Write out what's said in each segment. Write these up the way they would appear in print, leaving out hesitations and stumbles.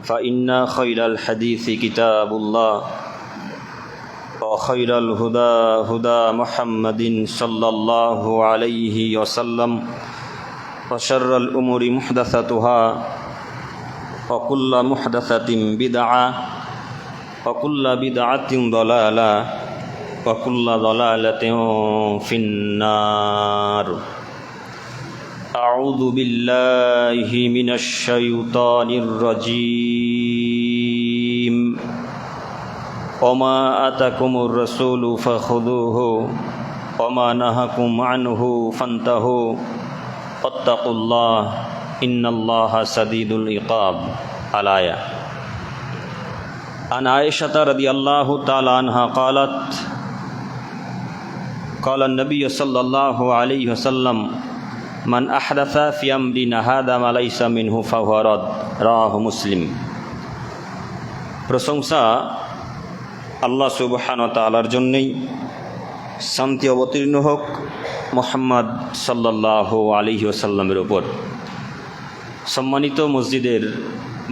فإن خير الحديث كتاب الله وخير الهدى هدى محمد صلى الله عليه وسلم وشر الأمور محدثاتها وكل محدثة بدعة وكل بدعة ضلالة وكل ضلالة في النار أعوذ بالله من الشيطان الرجيم وما آتاكم الرسول فخذوه وما نهاكم عنه فانتهوا واتقوا الله إن الله شديد العقاب الآية. عن عائشة رضي الله تعالى عنها قالت قال النبي صلى الله عليه وسلم من أحدث في أمرنا هذا ما ليس منه فهو رد রাহু মুসলিম। প্রশংসা আল্লাহ সুবহানাহু ওয়া তাআলার জন্যই, শান্তি অবতীর্ণ হোক মুহাম্মদ সাল্লাল্লাহু আলাইহি ওয়াসাল্লামের উপর। সম্মানিত মসজিদের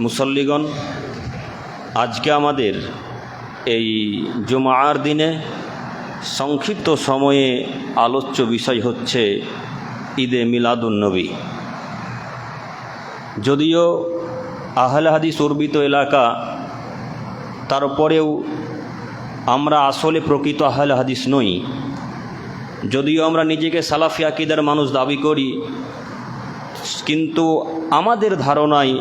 মুসল্লিগণ, আজকে আমাদের এই জুমার দিনে সংক্ষিপ্ত সময়ে আলোচ্য বিষয় হচ্ছে ঈদে মিলাদুন্নবী। যদিও আহলে হাদিস অর্বিত এলাকা, তারপরেও আমরা আসলে প্রকৃত আহলে হাদিস নই। যদিও আমরা নিজেকে সালাফি আকীদার মানুষ দাবি করি, কিন্তু আমাদের ধারণায়,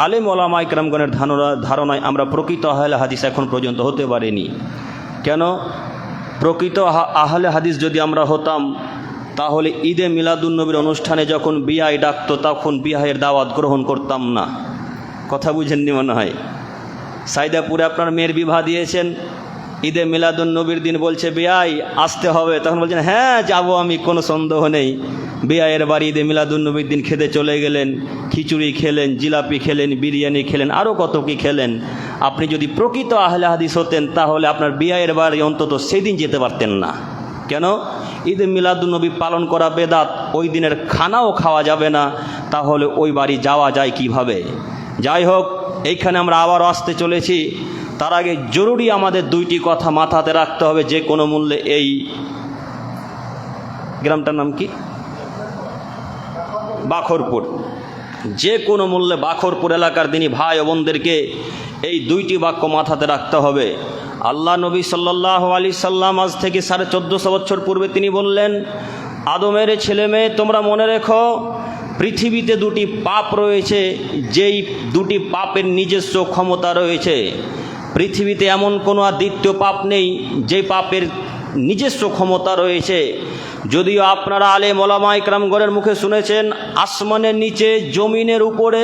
আলেম ওলামা ইকরামগণের ধারণায় আমরা প্রকৃত আহলে হাদিস এখন পর্যন্ত হতে পারিনি। কেন? প্রকৃত আহলে হাদিস যদি আমরা হতাম, তাহলে ঈদে মিলাদুন্নবীর অনুষ্ঠানে যখন বিয়ায় ডাকতো, তখন বিয়াহের দাওয়াত গ্রহণ করতাম না। কথা বুঝেননি মনে হয়। সাইদাপুরে আপনার মেয়ের বিবাহ দিয়েছেন, ঈদে মিলাদুন্নবীর দিন বলছে বিয়ায় আসতে হবে, তখন বলছেন হ্যাঁ যাব আমি, কোনো সন্দেহ নেই। বিয়ায়ের বাড়ি ঈদে মিলাদুন্নবীর দিন খেতে চলে গেলেন, খিচুড়ি খেলেন, জিলাপি খেলেন, বিরিয়ানি খেলেন, আরও কত কী খেলেন। আপনি যদি প্রকৃত আহলে হাদিস হতেন, তাহলে আপনার বিয়ায়ের বাড়ি অন্তত সেদিন যেতে পারতেন না। কেন? ঈদে মিলাদুন্নবী পালন করা বেদাত, ওই দিনের খানাও খাওয়া যাবে না, তাহলে ওই বাড়ি যাওয়া যায় কিভাবে? যাই হোক, এইখানে আমরা আবারও আসতে চলেছি। তার আগে জরুরি আমাদের দুইটি কথা মাথাতে রাখতে হবে যে কোনো মূল্যে। এই গ্রামটার নাম কি? বাখরপুর। যে কোনো মূল্যে বাখরপুর এলাকার দিনী ভাই ও বোনদেরকে এই দুইটি বাক্য মাথাতে রাখতে হবে। আল্লাহ নবী সাল্লাল্লাহু আলাইহি সাল্লাম আজ থেকে 1450 বছর পূর্বে তিনি বললেন, আদমের ছেলে মেয়ে তোমরা মনে রেখো, পৃথিবীতে দুটি পাপ রয়েছে, যেই দুটি পাপের নিজস্ব ক্ষমতা রয়েছে। পৃথিবীতে এমন কোনো আর দ্বিতীয় পাপ নেই যে পাপের নিজস্ব ক্ষমতা রয়েছে। যদিও আপনারা আলেম ওলামা ইকরামগণের মুখে শুনেছেন, আসমানের নিচে জমিনের উপরে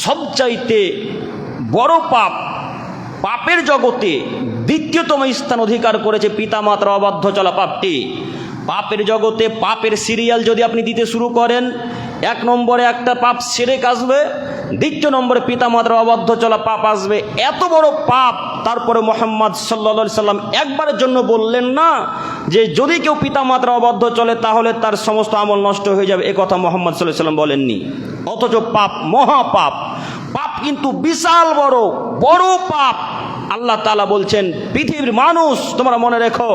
সবচাইতে বড় পাপ, পাপের জগতে দ্বিতীয়তম স্থান অধিকার করেছে পিতামাতার অবাধ্য চলা পাপটি। পাপের জগতে পাপের সিরিয়াল যদি আপনি দিতে শুরু করেন, 1 নম্বরে একটা পাপ শিরক আসবে, 2 নম্বরে পিতামাতার অবাধ্য চলা পাপ আসবে। এত বড় পাপ, তারপরে মুহাম্মদ সাল্লাল্লাহু আলাইহি সাল্লাম একবারের জন্য বললেন না যে যদি কেউ পিতামাতার অবাধ্য চলে তাহলে তার সমস্ত আমল নষ্ট হয়ে যাবে। একথা মুহাম্মদ সাল্লাল্লাহু আলাইহি সাল্লাম বলেননি। অথচ পাপ মহাপাপ, পাপ কিন্তু বিশাল বড় বড় পাপ। আল্লাহ তাআলা বলছেন, পৃথিবীর মানুষ তোমরা মনে রেখো,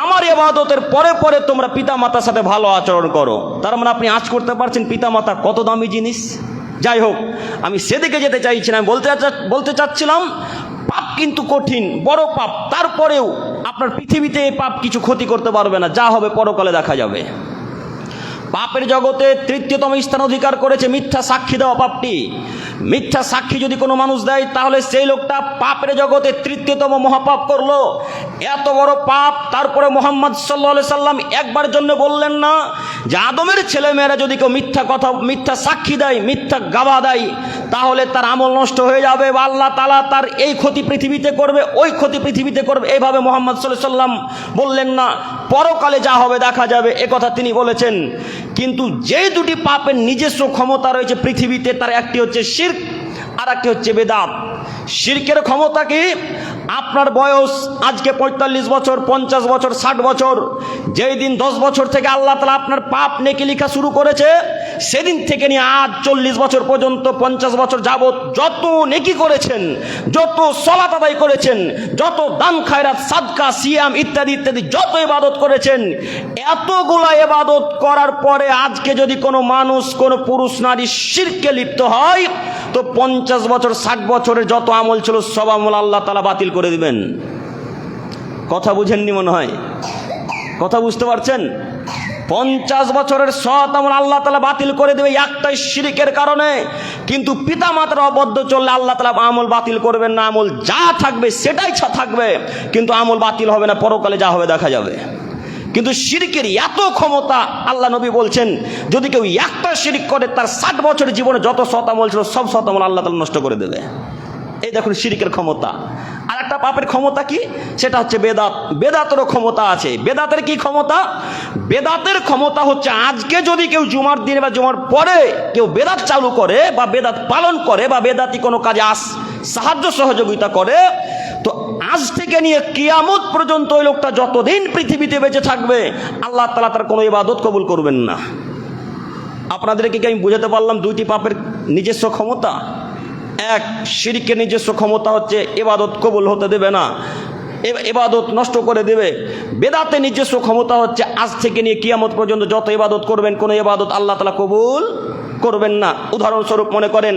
আমার ইবাদতের পরে পরে তোমরা পিতামাতার সাথে ভালো আচরণ করো। তার মানে আপনি আজ করতে পারছেন পিতামাতা কত দামি জিনিস। যাই হোক, আমি সেদিকে যেতে চাইছি না। আমি বলতে চাচ্ছিলাম, পাপ কিন্তু কঠিন, বড় পাপ। তারপরেও আপনার পৃথিবীতে এই পাপ কিছু ক্ষতি করতে পারবে না, যা হবে পরকালে দেখা যাবে। পাপের জগতে তৃতীয়তম স্থান অধিকার করেছে মিথ্যা সাক্ষী দেওয়া পাপটি। মিথ্যা সাক্ষী যদি কোনো মানুষ দেয়, তাহলে সেই লোকটা পাপের জগতে তৃতীয়তম মহাপাপ করলো। এত বড় পাপ, তারপরে মুহাম্মদ সাল্লাল্লাহু আলাইহি সাল্লাম একবার জন্য বললেন না যে আদমের ছেলেমেয়েরা যদি কেউ মিথ্যা সাক্ষী দেয়, মিথ্যা গাওয়া দেয়, তাহলে তার আমল নষ্ট হয়ে যাবে, বা আল্লাহ তাআলা তার এই ক্ষতি পৃথিবীতে করবে, ওই ক্ষতি পৃথিবীতে করবে। এইভাবে মুহাম্মদ সাল্লাল্লাহু আলাইহি সাল্লাম বললেন না, পরকালে যা হবে দেখা যাবে, একথা তিনি বলেছেন। কিন্তু যেই দুটি পাপের নিজস্ব ক্ষমতা রয়েছে পৃথিবীতে, তার একটি হচ্ছে শিরক, আর একটি হচ্ছে বেদাত। শিরকের ক্ষমতা কি? আপনার বয়স আজকে 45 বছর, 50 বছর, 60 বছর, যেই দিন 10 বছর থেকে আল্লাহ তাআলা আপনার পাপ নেকি লেখা শুরু করেছে, সেদিন থেকে নিয়ে আজ 40 বছর পর্যন্ত 50 বছর যাবত যত নেকি করেছেন, যত সালাত আদায় করেছেন, যত দান খায়রাত সাদকা সিয়াম ইত্যাদি ইত্যাদি যত ইবাদত করেছেন, এতগুলা ইবাদত করার পরে আজকে যদি কোনো মানুষ, কোনো পুরুষ নারী শিরকে লিপ্ত হয়, তো 50 বছর 60 বছরের যত আমল ছিল সব আমল আল্লাহ তাআলা বাতিল করে দিবেন। কথা বুঝেননি মনে হয়? কথা বুঝতে পারছেন? 50 বছরের সৎ আমল আল্লাহ তাআলা বাতিল করে দেবে একটাই শিরকের কারণে। কিন্তু পিতা মাতার অবদ্ধ চললে আল্লাহ তাআলা আমল বাতিল করবেন না, আমল যা থাকবে সেটাই থাকবে, কিন্তু আমল বাতিল হবে না, পরকালে যা হবে দেখা যাবে। কিন্তু শিরকের এত ক্ষমতা, আল্লাহ নবী বলছেন যদি কেউ একটা শিরক করে তার 60 বছরের জীবনে যত সৎ আমল ছিল সব সৎ আমল আল্লাহ তাআলা নষ্ট করে দেবে। এই দেখুন শিরকের ক্ষমতা। আর একটা পাপের ক্ষমতা কি? সেটা হচ্ছে বেদাত। বেদাতেরও ক্ষমতা আছে। বেদাতের কি ক্ষমতা? বেদাতের ক্ষমতা হচ্ছে আজকে যদি কেউ জুমার দিনে বা জুমার পরে কেউ বেদাত চালু করে বা বেদাত পালন করে বা বেদাতি কোনো কাজে সাহায্য সহযোগিতা করে, তো আজ থেকে নিয়ে কিয়ামত পর্যন্ত ওই লোকটা যতদিন পৃথিবীতে বেঁচে থাকবে আল্লাহ তাআলা তার কোনো ইবাদত কবুল করবেন না। আপনাদেরকে কি আমি বুঝাতে পারলাম দুইটি পাপের নিজস্ব ক্ষমতা? এক, শিরকের নিজস্ব ক্ষমতা হচ্ছে ইবাদত কবুল হতে দেবে না, ইবাদত নষ্ট করে দেবে। বেদাতের নিজস্ব ক্ষমতা হচ্ছে আজ থেকে নিয়ে কিয়ামত পর্যন্ত যত ইবাদত করবেন কোনো ইবাদত আল্লাহ তাআলা কবুল করবেন না। উদাহরণস্বরূপ মনে করেন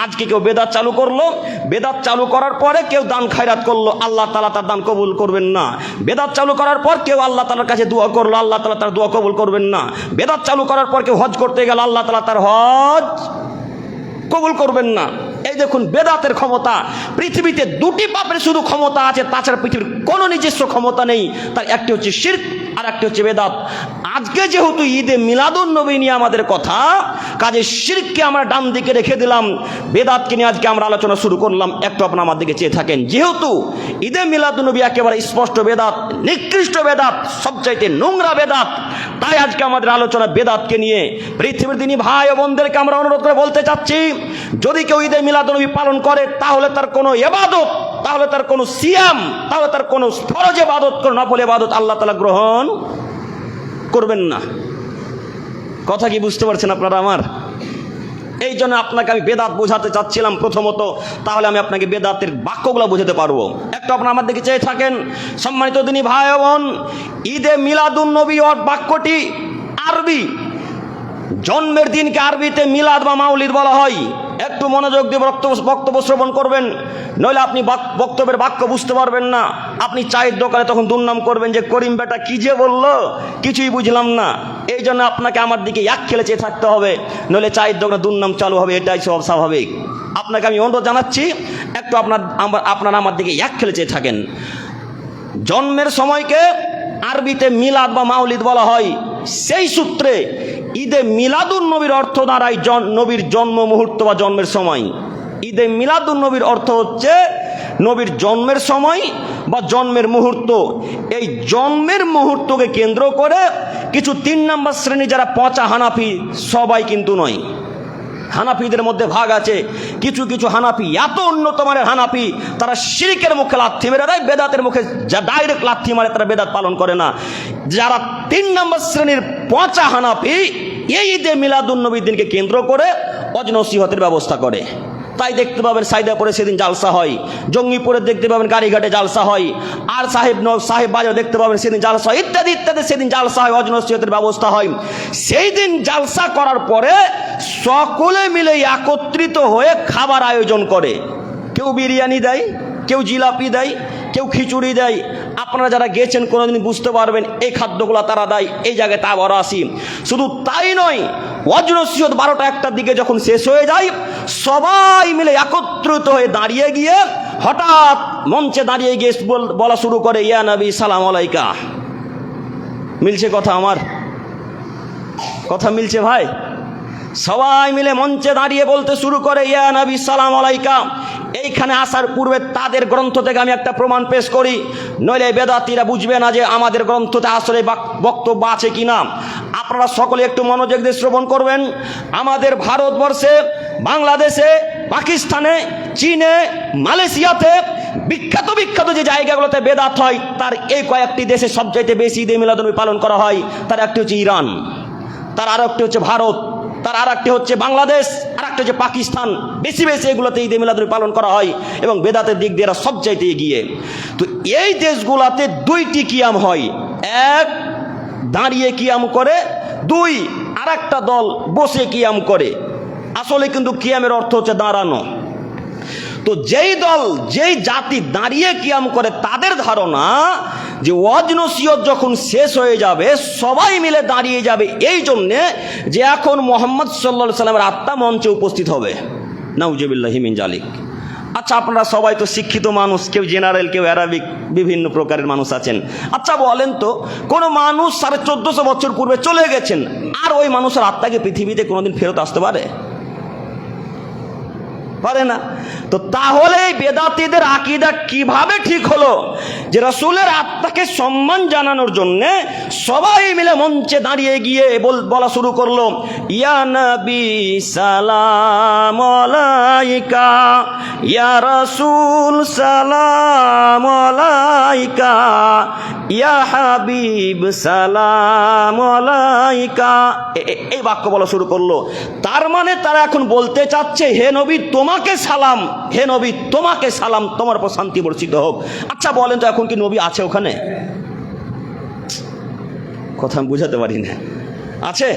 আজকে কেউ বেদাত চালু করলো, বেদাত চালু করার পরে কেউ দান খায়রাত করলো, আল্লাহ তাআলা তার দান কবুল করবেন না। বেদাত চালু করার পর কেউ আল্লাহ তাআলার কাছে দোয়া করলো, আল্লাহ তাআলা তার দোয়া কবুল করবেন না। বেদাত চালু করার পর কেউ হজ করতে গেল, আল্লাহ তাআলা তার হজ কবুল করবেন না। এই দেখুন বেদাতের ক্ষমতা। পৃথিবীতে দুটি পাপের শুধু ক্ষমতা আছে, তাছাড়া পৃথিবীর কোনো নিজস্ব ক্ষমতা নেই। তার একটি হচ্ছে শিরক আর একটি হচ্ছে বেদাত। আজকে যেহেতু ঈদে মিলাদুন নবী নিয়ে আমাদের কথা, কাজে শিরককে আমরা ডান দিকে রেখে দিলাম, বেদাতকে নিয়ে আজকে আমরা আলোচনা শুরু করলাম। একটু আপনার আমার দিকে চেয়ে থাকেন। যেহেতু ঈদে মিলাদুন নবী একেবারে স্পষ্ট বেদাত, নিকৃষ্ট বেদাত, সবচাইতে নোংরা বেদাত, তাই আজকে আমাদের আলোচনা বেদাতকে নিয়ে। পৃথিবীর দিনী ভাই ও বোনদেরকে আমরা অনুরোধ করে বলতে চাচ্ছি, যদি কেউ ঈদে মিলাদুন নবী পালন করে তাহলে তার কোনো ইবাদত, তাহলে তার কোনো সিয়াম, তাহলে তার কোনো ফরজ ইবাদত, কোনো নফল ইবাদত আল্লাহ তাআলা গ্রহণ করবেন না। কথা কি বুঝতে পারছেন আপনারা আমার? এই জন্য আপনাকে আমি বেদাত বোঝাতে চাচ্ছিলাম প্রথমত, তাহলে আমি আপনাকে বেদাতের বাক্যগুলো বোঝাতে পারবো। একটু আপনারা আমার দিকে চেয়ে থাকেন। সম্মানিত দিনী ভাই বোন, ঈদে মিলাদুন নবী বাক্যটি আরবি। জন্মের দিনকে আরবিতে মিলাদ বা মাউলিদ বলা হয়। একটু মনোযোগ দিয়ে বক্তব্য শ্রবণ করবেন, নইলে আপনি বক্তব্যের বাক্য বুঝতে পারবেন না। আপনি চায়ের দোকানে তখন দুর্নাম করবেন যে করিম বেটা কি যে বললো, কিছুই বুঝলাম না। এই জন্য আপনাকে আমার দিকে এক খেলে চেয়ে থাকতে হবে, নইলে চায়ের দোকানে দুর্নাম চালু হবে, এটাই সব স্বাভাবিক। আপনাকে আমি অনুরোধ জানাচ্ছি একটু আপনারা আমার দিকে এক খেলে চেয়ে থাকেন। জন্মের সময়কে আরবিতে মিলাদ বা মাউলিদ বলা হয়। সেই সূত্রে ঈদে মিলাদুন নবীর অর্থ দাঁড়ায় নবীর জন্ম মুহূর্ত বা জন্মের সময়। ঈদে মিলাদুন নবীর অর্থ হচ্ছে নবীর জন্মের সময় বা জন্মের মুহূর্ত। এই জন্মের মুহূর্তকে কেন্দ্র করে কিছু 3 নম্বর শ্রেণী যারা পচা হানাফি, সবাই কিন্তু নয়, হানাফিদের মধ্যে ভাগ আছে। কিছু কিছু হানাফি এত উন্নত মানের হানাফি, তারা শিরকের মুখে লাথি মেরে দেয়, বেদাতের মুখে যা ডাইরেক্ট লাথি মারে, তারা বেদাত পালন করে না। যারা 3 নম্বর শ্রেণীর পচা হানাফি, এই ঈদে মিলাদুন নবীর দিনকে কেন্দ্র করে অজনসিহতের ব্যবস্থা করে। তাই দেখতে পাবেন সাইদাপুরে সেদিন জালসা হয়, জঙ্গিপুরে দেখতে পাবেন গাড়িঘাটে জালসা হয়, আর সাহেব বাজার দেখতে পাবেন সেদিন জালসা হয়, ইত্যাদি ইত্যাদি সেদিন জালসা হয়, অজনসিহতের ব্যবস্থা হয়। সেই দিন জালসা করার পরে সকলে মিলে একত্রিত হয়ে খাবার আয়োজন করে। কেউ বিরিয়ানি দেয়, কেউ জিলাপি দেয়, কেউ খিচুড়ি দেয়। আপনারা যারা গেছেন কোনোদিন বুঝতে পারবেন এই খাদ্যগুলো তারা দেয়। এই জায়গায় তা বড় আসি। শুধু তাই নয়, ওয়াজনসিহত 12টা 1টার দিকে যখন শেষ হয়ে যায়, সবাই মিলে একত্রিত হয়ে দাঁড়িয়ে গিয়ে হঠাৎ মঞ্চে দাঁড়িয়ে গিয়ে বলা শুরু করে, ইয়া নবী সালাম আলাইকা। মিলছে কথা? আমার কথা মিলছে ভাই? সবাই মিলে মঞ্চে দাঁড়িয়ে বলতে শুরু করে, ইয়া নবী সালাম আলাইকা। এইখানে আসার পূর্বে তাদের গ্রন্থ থেকে আমি একটা প্রমাণ পেশ করি, নইলে বেদাতীরা বুঝবে না যে আমাদের গ্রন্থতে আসলে বক্তব্য আছে কিনা। আপনারা সকলে একটু মনোযোগ দিয়ে শ্রবণ করবেন। আমাদের ভারতবর্ষে, বাংলাদেশে, পাকিস্তানে, চীনে, মালয়েশিয়াতে বিখ্যাত বিখ্যাত যে জায়গাগুলোতে বেদাত হয়, তার এই কয়েকটি দেশে সবচাইতে বেশি ঈদে মিলাদুন নবী পালন করা হয়। তার একটি হচ্ছে ইরান, তার আরো একটি হচ্ছে ভারত, তার আর একটি হচ্ছে বাংলাদেশ, আর একটা হচ্ছে পাকিস্তান। বেশি বেশি এগুলোতে ঈদে মিলাদুন্নবী পালন করা হয় এবং বেদাতের দিক দিয়ে এরা সবচাইতে এগিয়ে। তো এই দেশগুলোতে দুইটি কিয়াম হয়, এক দাঁড়িয়ে কিয়াম করে, দুই আর একটা দল বসে কিয়াম করে। আসলে কিন্তু কিয়ামের অর্থ হচ্ছে দাঁড়ানো। তো যেই দল যেই জাতি দাঁড়িয়ে কিয়াম করে তাদের ধারণা যে ওয়াজ নসিহত যখন শেষ হয়ে যাবে সবাই মিলে দাঁড়িয়ে যাবে, এই জন্যে যে এখন মুহাম্মদ সাল্লাল্লাহু আলাইহি সাল্লামের আত্মা মঞ্চে উপস্থিত হবে। নাউজুবিল্লাহি মিন জালিক। আচ্ছা, আপনারা সবাই তো শিক্ষিত মানুষ, কেউ জেনারেল, কেউ অ্যারাবিক, বিভিন্ন প্রকারের মানুষ আছেন। আচ্ছা বলেন তো, কোনো মানুষ 1450 বছর পূর্বে চলে গেছেন, আর ওই মানুষের আত্মাকে পৃথিবীতে কোনোদিন ফেরত আসতে পারে? পারে না। তো তাহলে এই বেদাতীদের আকীদা কিভাবে ঠিক হলো যে রাসূলের আত্মাকে সম্মান জানানোর জন্য সবাই মিলে মঞ্চে দাঁড়িয়ে গিয়ে বলা শুরু করলো, ইয়া নবী সালাম আলাইকা, ইয়া রাসূল সালাম আলাইকা, ইয়া হাবিব সালাম আলাইকা। এই বাক্য বলা শুরু করলো। তার মানে তারা এখন বলতে চাচ্ছে, হে নবী তোমাকে সালাম, হে নবী তোমাকে সালাম, তোমার উপর শান্তি বর্ষিত হোক। আচ্ছা বলেন তো, এখন কি নবী আছে ওখানে? কথা আমি বুঝাতে পারি না। আছে?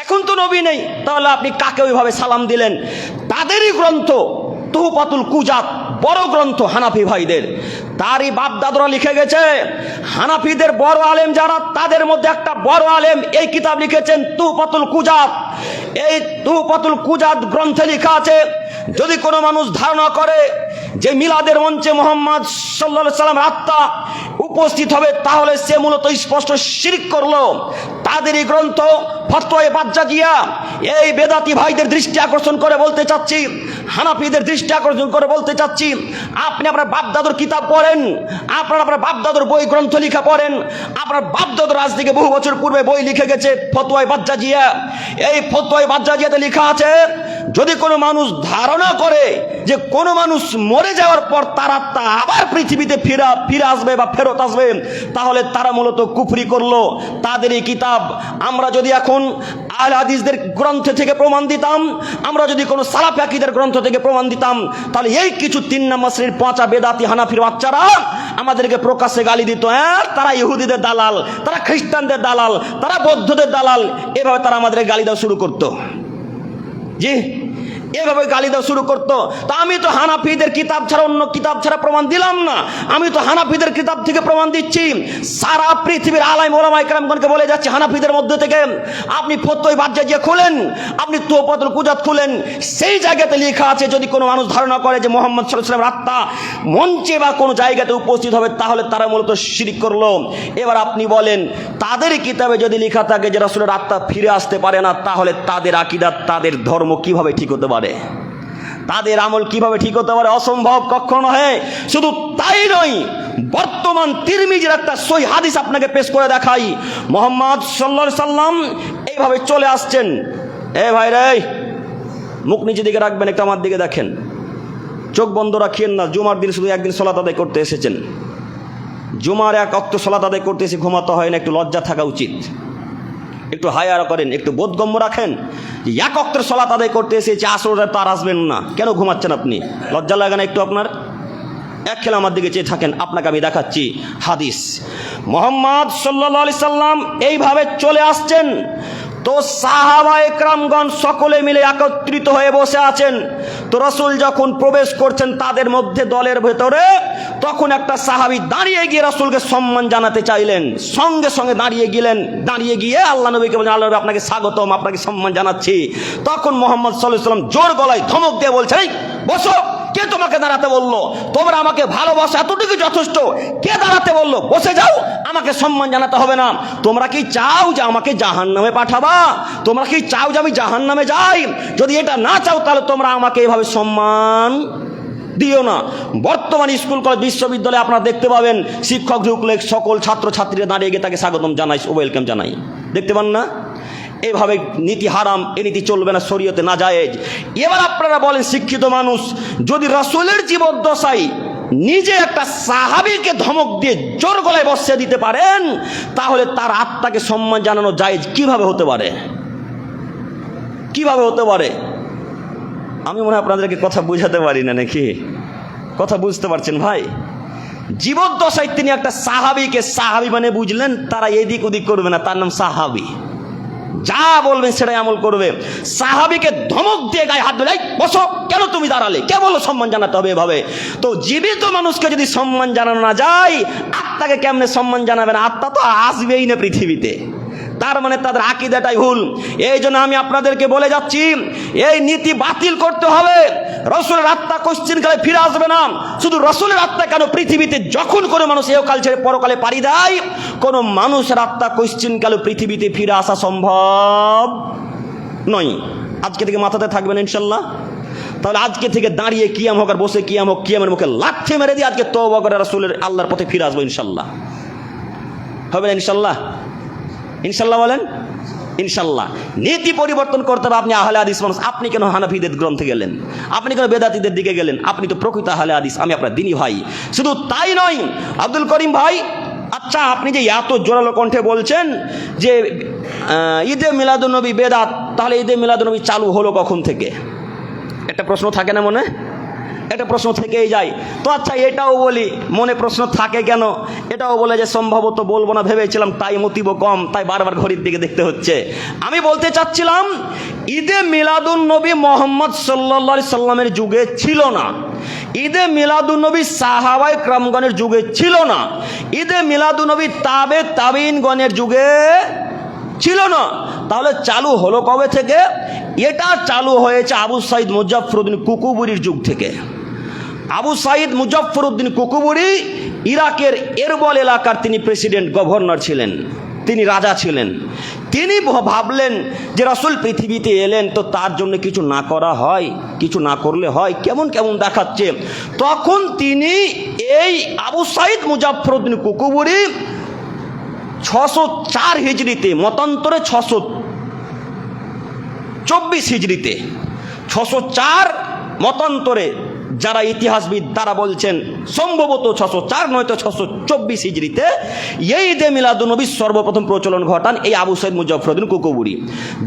এখন তো নবী নেই, তাহলে আপনি কাকে ওইভাবে সালাম দিলেন? তাদেরই গ্রন্থ তুহফাতুল কুজাত, বড় গ্রন্থ হানাফি ভাইদের, তারই বাপ দাদুরা লিখে গেছে। হানাফিদের বড় আলেম যারা, তাদের মধ্যে একটা বড় আলেম এই কিতাব লিখেছেন তুহফাতুল কুজাত। এই তুহফাতুল কুজাত গ্রন্থে লেখা আছে, যদি কোনো মানুষ ধারণা করে যে মিলাদের মঞ্চে মুহাম্মদ সাল্লাল্লাহু আলাইহি সাল্লামের আত্মা উপস্থিত হবে, তাহলে সে মূলত স্পষ্ট শিরক করলো। তাদেরই গ্রন্থ ফতোয়ায়ে বাজ্জাজিয়া, এই বেদাতি ভাইদের দৃষ্টি আকর্ষণ করে বলতে চাচ্ছি, হানাফিদের দৃষ্টি আকর্ষণ করে বলতে চাচ্ছি, আপনি আপনার বাপদাদুর কিতাব পড়েন, আপনার বাপদাদুর বই গ্রন্থ লিখা পড়েন। আপনার বাপদাদুর আজ থেকে বহু বছর পূর্বে বই লিখে গেছে ফতোয়ায়ে বাজ্জাজিয়া। এই ফতোয়ায়ে বাজ্জাজিয়াতে লেখা আছে, যদি কোনো মানুষ ধারণা করে যে কোনো মানুষ মরে যাওয়ার পর তার আত্মা আবার পৃথিবীতে ফিরে আসবে বা ফেরত আসবে, তাহলে তারা মূলত কুফরি করলো। তাদের এই কিতাব আমরা যদি এখন আহলে হাদিসদের গ্রন্থ থেকে প্রমাণ দিতাম, আমরা যদি কোনো সালাফি আকীদার গ্রন্থ থেকে প্রমাণ দিতাম, তাহলে এই কিছু 3 নম্বর শ্রেণীর পচা বেদাতি হানাফির বাচ্চারা আমাদেরকে প্রকাশ্যে গালি দিত, হ্যাঁ তারা ইহুদিদের দালাল, তারা খ্রিস্টানদের দালাল, তারা বৌদ্ধদের দালাল, এভাবে তারা আমাদের গালি দেওয়া শুরু করতো। জি, এভাবে গালি দেওয়া শুরু করতো। তা আমি তো হানাফিদের কিতাব ছাড়া অন্য কিতাব ছাড়া প্রমাণ দিলাম না, আমি তো হানাফিদের কিতাব থেকে প্রমাণ দিচ্ছি। সারা পৃথিবীর আলেম ওলামা ইকরামগণকে বলে যাচ্ছে, হানাফিদের মধ্যে থেকে আপনি ফতোয়ায়ে বাজ্জাজিয়া খুলেন, আপনি তুহফাতুল কুজাত খুলেন, সেই জায়গাতে লেখা আছে যদি কোনো মানুষ ধারণা করে যে মুহাম্মদ সাল্লাল্লাহু আলাইহি ওয়াসাল্লামের আত্মা মঞ্চে বা কোনো জায়গাতে উপস্থিত হবে, তাহলে তারা মূলত শিরক করলো। এবার আপনি বলেন, তাদের কিতাবে যদি লেখা থাকে যে রাসূলের আত্মা ফিরে আসতে পারে না, তাহলে তাদের আকীদা, তাদের ধর্ম কিভাবে ঠিক হতে পারে? তাদের আমল কিভাবে ঠিক হতে পারে? অসম্ভব, কখনো নয়। শুধু তাই নয়, বর্তমান তিরমিজির একটা সহিহ হাদিস আপনাকে পেশ করে দেখাই। মুহাম্মদ সাল্লাল্লাহু আলাইহি সাল্লাম এইভাবে চলে আসছেন। এ ভাই রে, মুখ নিচের দিকে রাখবেন, একটু আমার দিকে দেখেন, চোখ বন্ধ রাখিয়েন না। জুমার দিন শুধু একদিন সালাত আদায় করতে এসেছেন, জুমার এক ওয়াক্ত সালাত আদায় করতে এসে ঘুমাতে হয় না, একটু লজ্জা থাকা উচিত। একটু হায়া করেন, একটু বোধগম্য রাখেন। এক ওয়াক্তের সালাত আদায় করতে এসেছে, আসরের তো আর আসবেন না, কেন ঘুমাচ্ছেন আপনি? লজ্জা লাগে না একটু আপনার? এক খেলা আমার দিকে চেয়ে থাকেন, আপনাকে আমি দেখাচ্ছি হাদিস। মুহাম্মদ সাল্লাল্লাহু আলাইহি সাল্লাম এইভাবে চলে আসছেন, তো সাহাবা একরামগণ সকলে মিলে একত্রিত হয়ে বসে আছেন। তো রাসূল যখন প্রবেশ করছেন তাদের মধ্যে, দলের ভেতরে, তখন একটা সাহাবী দাঁড়িয়ে গিয়ে রাসূলকে সম্মান জানাতে চাইলেন। সঙ্গে সঙ্গে দাঁড়িয়ে গিয়ে আল্লাহ নবীকে বলেন, আল্লাহ নবী আপনাকে স্বাগতম, আপনাকে সম্মান জানাচ্ছি। তখন মুহাম্মদ সাল্লাল্লাহু আলাইহি সাল্লাম জোর গলায় ধমক দিয়ে বলছেন, এই বসো, কে তোমাকে দাঁড়াতে বললো? তোমরা আমাকে ভালোবাসো, এতটুকু যথেষ্ট। কে দাঁড়াতে বললো? বসে যাও, আমাকে সম্মান জানাতে হবে না। তোমরা কি চাও যে আমাকে জাহান্নামে পাঠাবা? তোমরা কি চাও যে আমি জাহান্নামে যাই? যদি এটা না চাও, তাহলে তোমরা আমাকে এভাবে সম্মান দিও না। বর্তমান স্কুল কলেজ বিশ্ববিদ্যালয়ে আপনারা দেখতে পাবেন, শিক্ষক ঢুকলে সকল ছাত্রছাত্রীরা দাঁড়িয়ে গিয়ে তাকে স্বাগতম জানাই, ওয়েলকাম জানাই, দেখতে পান না? এভাবে নীতি হারাম, এই নীতি চলবে না, শরীয়তে নাজায়েজ। এবার আপনারা বলেন, শিক্ষিত মানুষ, যদি রাসূলের জীবদ্দশায় নিজে একটা সাহাবীকে ধমক দিয়ে জোর গলায় বসিয়ে দিতে পারেন, তাহলে তার আত্মাকে সম্মান জানানো জায়েজ কিভাবে হতে পারে? কিভাবে হতে পারে? আমি মনে হয় আপনাদেরকে কথা বুঝাতে পারি না, নাকি কথা বুঝতে পারছেন ভাই? জীবদ্দশায় তিনি একটা সাহাবীকে সাহাবী মানে বুঝলেন, তারা এদিক ওদিক করবে না, তার নাম সাহাবী। যা বলবেন সেটাই আমল করবে। সাহাবীকে ধমক দিয়ে গায়ে হাত ধরে, বসো, কেন তুমি দাঁড়ালে, কে বলো সম্মান জানাতে হবে এভাবে? তো জীবিত মানুষকে যদি সম্মান জানানো না যায়, আত্মাকে কেমনে সম্মান জানাবে না? আত্মা তো আসবেই না পৃথিবীতে। তার মানে তাদের আকীদাটাই ভুল। এই জন্য আমি আপনাদেরকে বলে যাচ্ছি, এই নীতি বাতিল করতে হবে। রসুলের আত্মা কোশ্চিন কালে ফিরে আসবে না। শুধু রসুলের আত্মা কেন, পৃথিবীতে যখন কোনো মানুষ এহকাল ছেড়ে পরকালে পাড়ি দেয়, কোনো মানুষের আত্মা কোশ্চিন কালে পৃথিবীতে ফিরে আসা সম্ভব নয়। আজকে থেকে মাথাতে থাকবেন ইনশাল্লাহ। তাহলে আজকে থেকে দাঁড়িয়ে কিয়াম হোক আর বসে কিয়াম হোক, কিয়ামের মুখে লাথি মেরে দিয়ে আজকে তওবা করে রসুলের আল্লাহর পথে ফিরে আসবো ইনশাল্লাহ। হবে না ইনশাল্লাহ? ইনশাল্লাহ বলেন ইনশাল্লাহ। নীতি পরিবর্তন করতে হবে। আপনি আহলে হাদিস মানুষ, আপনি কেন হানাফিদের গ্রন্থে গেলেন? আপনি কেন বেদাতীদের দিকে গেলেন? আপনি তো প্রকৃত আহলে হাদিস, আমি আপনার দিনী ভাই। শুধু তাই নয় আব্দুল করিম ভাই, আচ্ছা আপনি যে এত জোরালো কণ্ঠে বলছেন যে ঈদে মিলাদুন্নবী বেদাত, তাহলে ঈদে মিলাদুন্নবী চালু হলো কখন থেকে? একটা প্রশ্ন থাকে না মনে? একটা প্রশ্ন থেকেই যায়। তো আচ্ছা এটাও বলি, মনে প্রশ্ন থাকে কেন? এটাও বলে যে সম্ভবত বলবো না ভেবেছিলাম, তাই মতিব কম, তাই বারবার ঘড়ির দিকে দেখতে হচ্ছে। আমি বলতে চাচ্ছিলাম, ঈদে মিলাদুন্নবী মোহাম্মদ সাল্লাল্লাহু আলাইহি সাল্লামের যুগে ছিল না। ঈদে মিলাদুন্নবী সাহাবায়ে কিরামগণের যুগে ছিল না। ঈদে মিলাদুন্নবী তাবেঈনগণের যুগে ছিল না। তাহলে চালু হলো কবে থেকে? এটা চালু হয়েছে আবু সাঈদ মুজাফফরউদ্দিন কুকুবুরির যুগ থেকে। আবু সাঈদ মুজাফফরউদ্দিন কুকুবুরি ইরাকের এরবল এলাকার তিনি প্রেসিডেন্ট, গভর্নর ছিলেন, তিনি রাজা ছিলেন। তিনি ভাবলেন যে রাসূল পৃথিবীতে এলেন, তো তার জন্য কিছু না করা হয়, কিছু না করলে হয়, কেমন কেমন দেখাচ্ছে। তখন তিনি এই আবু সাঈদ মুজাফফরউদ্দিন কুকুবুরি 604 হিজরিতে, মতান্তরে 624 হিজরিতে, 604 মতান্তরে যারা ইতিহাসবিদ তারা বলছেন সম্ভবত 604 নয়তো 624 হিজরিতে এই ঈদে মিলাদুন্নবীর সর্বপ্রথম প্রচলন ঘটান এই আবু সাঈদ মুজাফফরউদ্দিন কুকুবুরি,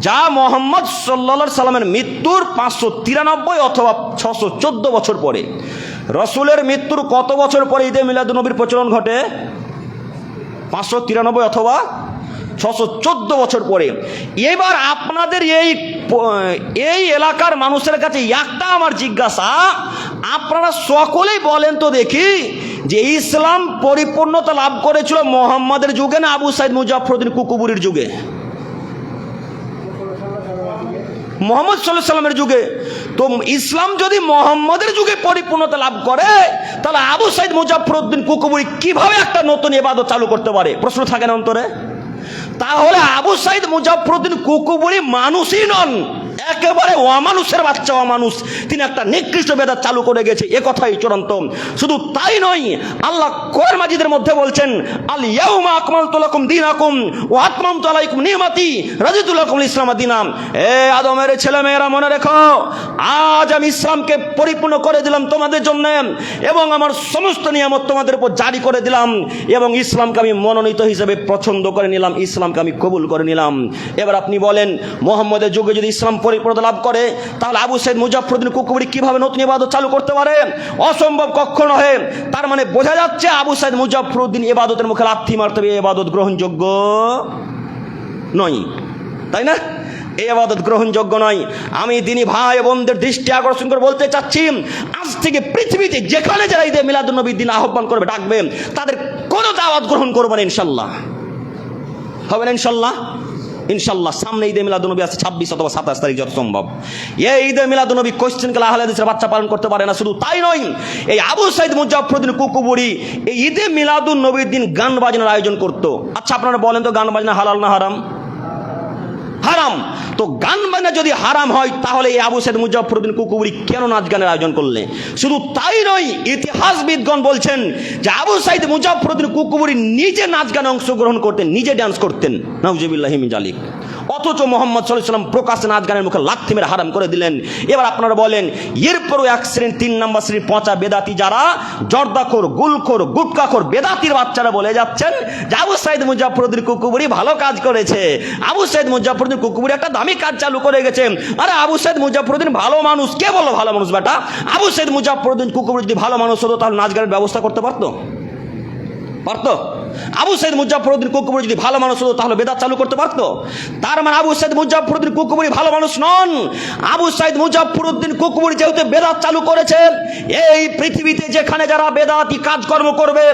যা মোহাম্মদ সাল্লাল্লাহু আলাইহি সাল্লামের মৃত্যুর 593 অথবা 614 বছর পরে। রসুলের মৃত্যুর কত বছর পরে ঈদে মিলাদুন্নবীর প্রচলন ঘটে? 593 অথবা 614 বছর পরে। এবার আপনাদের এই এলাকার মানুষের কাছে একটা আমার জিজ্ঞাসা, আপনারা সকলেই বলেন তো দেখি, যে ইসলাম পরিপূর্ণতা লাভ করেছিল মোহাম্মদের যুগে না আবু সাঈদ মুজাফফরউদ্দিন কুকুবুরির যুগে? মোহাম্মদ সাল্লাল্লাহু আলাইহি সাল্লামের যুগে। তো ইসলাম যদি মোহাম্মদের যুগে পরিপূর্ণতা লাভ করে, তাহলে আবু সাঈদ মুজাফফরউদ্দিন কুকুবুরি কিভাবে একটা নতুন ইবাদত চালু করতে পারে? প্রশ্ন থাকে না অন্তরে? তাহলে আবু সাঈদ মুজাফফরউদ্দিন কুকুবুরি মানুষই নন, একেবারে অমানুষের বাচ্চা, অমানুষ। তিনি একটা নিকৃষ্ট বেদাত চালু করে গেছে, এ কথাই চূড়ান্ত। শুধু তাই নয়, আল্লাহ কোরআন মাজিদের মধ্যে বলছেন, আল ইয়াউমা আকমালতু লাকুম দীনাকুম ওয়া আতমামতু আলাইকুম নি'মাতি রাদিতু লাকুমুল ইসলাম দীনাম। এ আদমের ছেলে মেয়েরা মনে রেখো, আজ আমি ইসলামকে পরিপূর্ণ করে দিলাম তোমাদের জন্য, এবং আমার সমস্ত নিয়ামত তোমাদের উপর জারি করে দিলাম, এবং ইসলামকে আমি মনোনীত হিসেবে পছন্দ করে নিলাম, ইসলামকে আমি কবুল করে নিলাম। এবার আপনি বলেন, মোহাম্মদের যুগে যদি ইসলাম পরিপূর্ণতা লাভ করে, তাহলে আবু সাঈদ মুজাফফরউদ্দিন কুকুবুরি কিভাবে নতুন ইবাদত চালু করতে পারে? অসম্ভব কখনো নয়। তার মানে বোঝা যাচ্ছে আবু সাঈদ মুজাফফরউদ্দিন ইবাদতের মুখে লাথি মারতে হবে, ইবাদত গ্রহণযোগ্য নয়, তাই না? এই ইবাদত গ্রহণযোগ্য নয়। আমি দিনী ভাই বোনদের দৃষ্টি আকর্ষণ করে বলতে চাচ্ছি, আজ থেকে পৃথিবীতে যেখানে যারা ঈদে মিলাদুন্নবীর দিন আহ্বান করবে, ডাকবে, তাদের কোনো দাওয়াত গ্রহণ করবে না ইনশাল্লাহ। হবে না ইনশাল্লাহ? ইনশাল্লাহ। সামনে ঈদে মিলাদুন্নবী আছে 26 অথবা 27 তারিখ যত সম্ভব। এই ঈদে মিলাদুন্নবী কোশ্চেন কালে আহলে হাদিসের বাচ্চা পালন করতে পারে না। শুধু তাই নয়, এই আবু সাঈদ মুজাফফরউদ্দিন কুকুবুরি এই ঈদে মিলাদুন্নবীর দিন গান বাজনার আয়োজন করত। আচ্ছা আপনারা বলেন তো, গান বাজনা হালাল না হারাম? হারাম। তো গান বাজনা যদি হারাম হয়, তাহলে এই আবু সাঈদ মুজাফফরউদ্দিন কুকুবুরি কেন নাচ গানের আয়োজন করলে? শুধু তাই নয়, ইতিহাসবিদগণ বলছেন যে আবু সাঈদ মুজাফফরউদ্দিন কুকুবুরি নিজে নাচ গানে অংশগ্রহণ করতেন, নিজে ডান্স করতেন। নাউজুবিল্লাহি মিন জালিক। অথচ মোহাম্মদ সাল্লাল্লাহু আলাইহি ওয়াসাল্লাম প্রকাশ্যে নাচ গানের মুখে লাথি মেরে হারাম করে দিলেন। এবার আপনারা বলেন, এরপরও এক শ্রেণীর 3 নম্বর শ্রেণীর পচা বেদাতি যারা জর্দাখোর, গুলখোর, গুটকাখোর বেদাতির বাচ্চারা বলে যাচ্ছেন যে আবু সাইদ মুজাফফরউদ্দিন কুকুবুরি ভালো কাজ করেছে, আবু সাইদ মুজাফফরউদ্দিন কুকুবুরি একটা দামি কাজ চালু করে গেছে। আরে আবু সাইদ মুজাফফরউদ্দিন ভালো মানুষ, কে বললো ভালো মানুষ বেটা? আবু সাইদ মুজাফফরউদ্দিন কুকুবুরি যদি ভালো মানুষ হতো তাহলে নাচ গানের ব্যবস্থা করতে পারতো? আবু সাইদ মুজাফফরউদ্দিন কুকুবুরি যদি ভালো মানুষ হতো তাহলে বেদাত চালু করতে পারতো? তার মানে আবু সাইদ মুজাফফরউদ্দিন কুকুবুরি ভালো মানুষ নন। আবু সাইদ মুজাফফরউদ্দিন কুকুবুরি যেহেতু বেদাত চালু করেছে, এই পৃথিবীতে যেখানে যারা বেদাতি কাজকর্ম করবে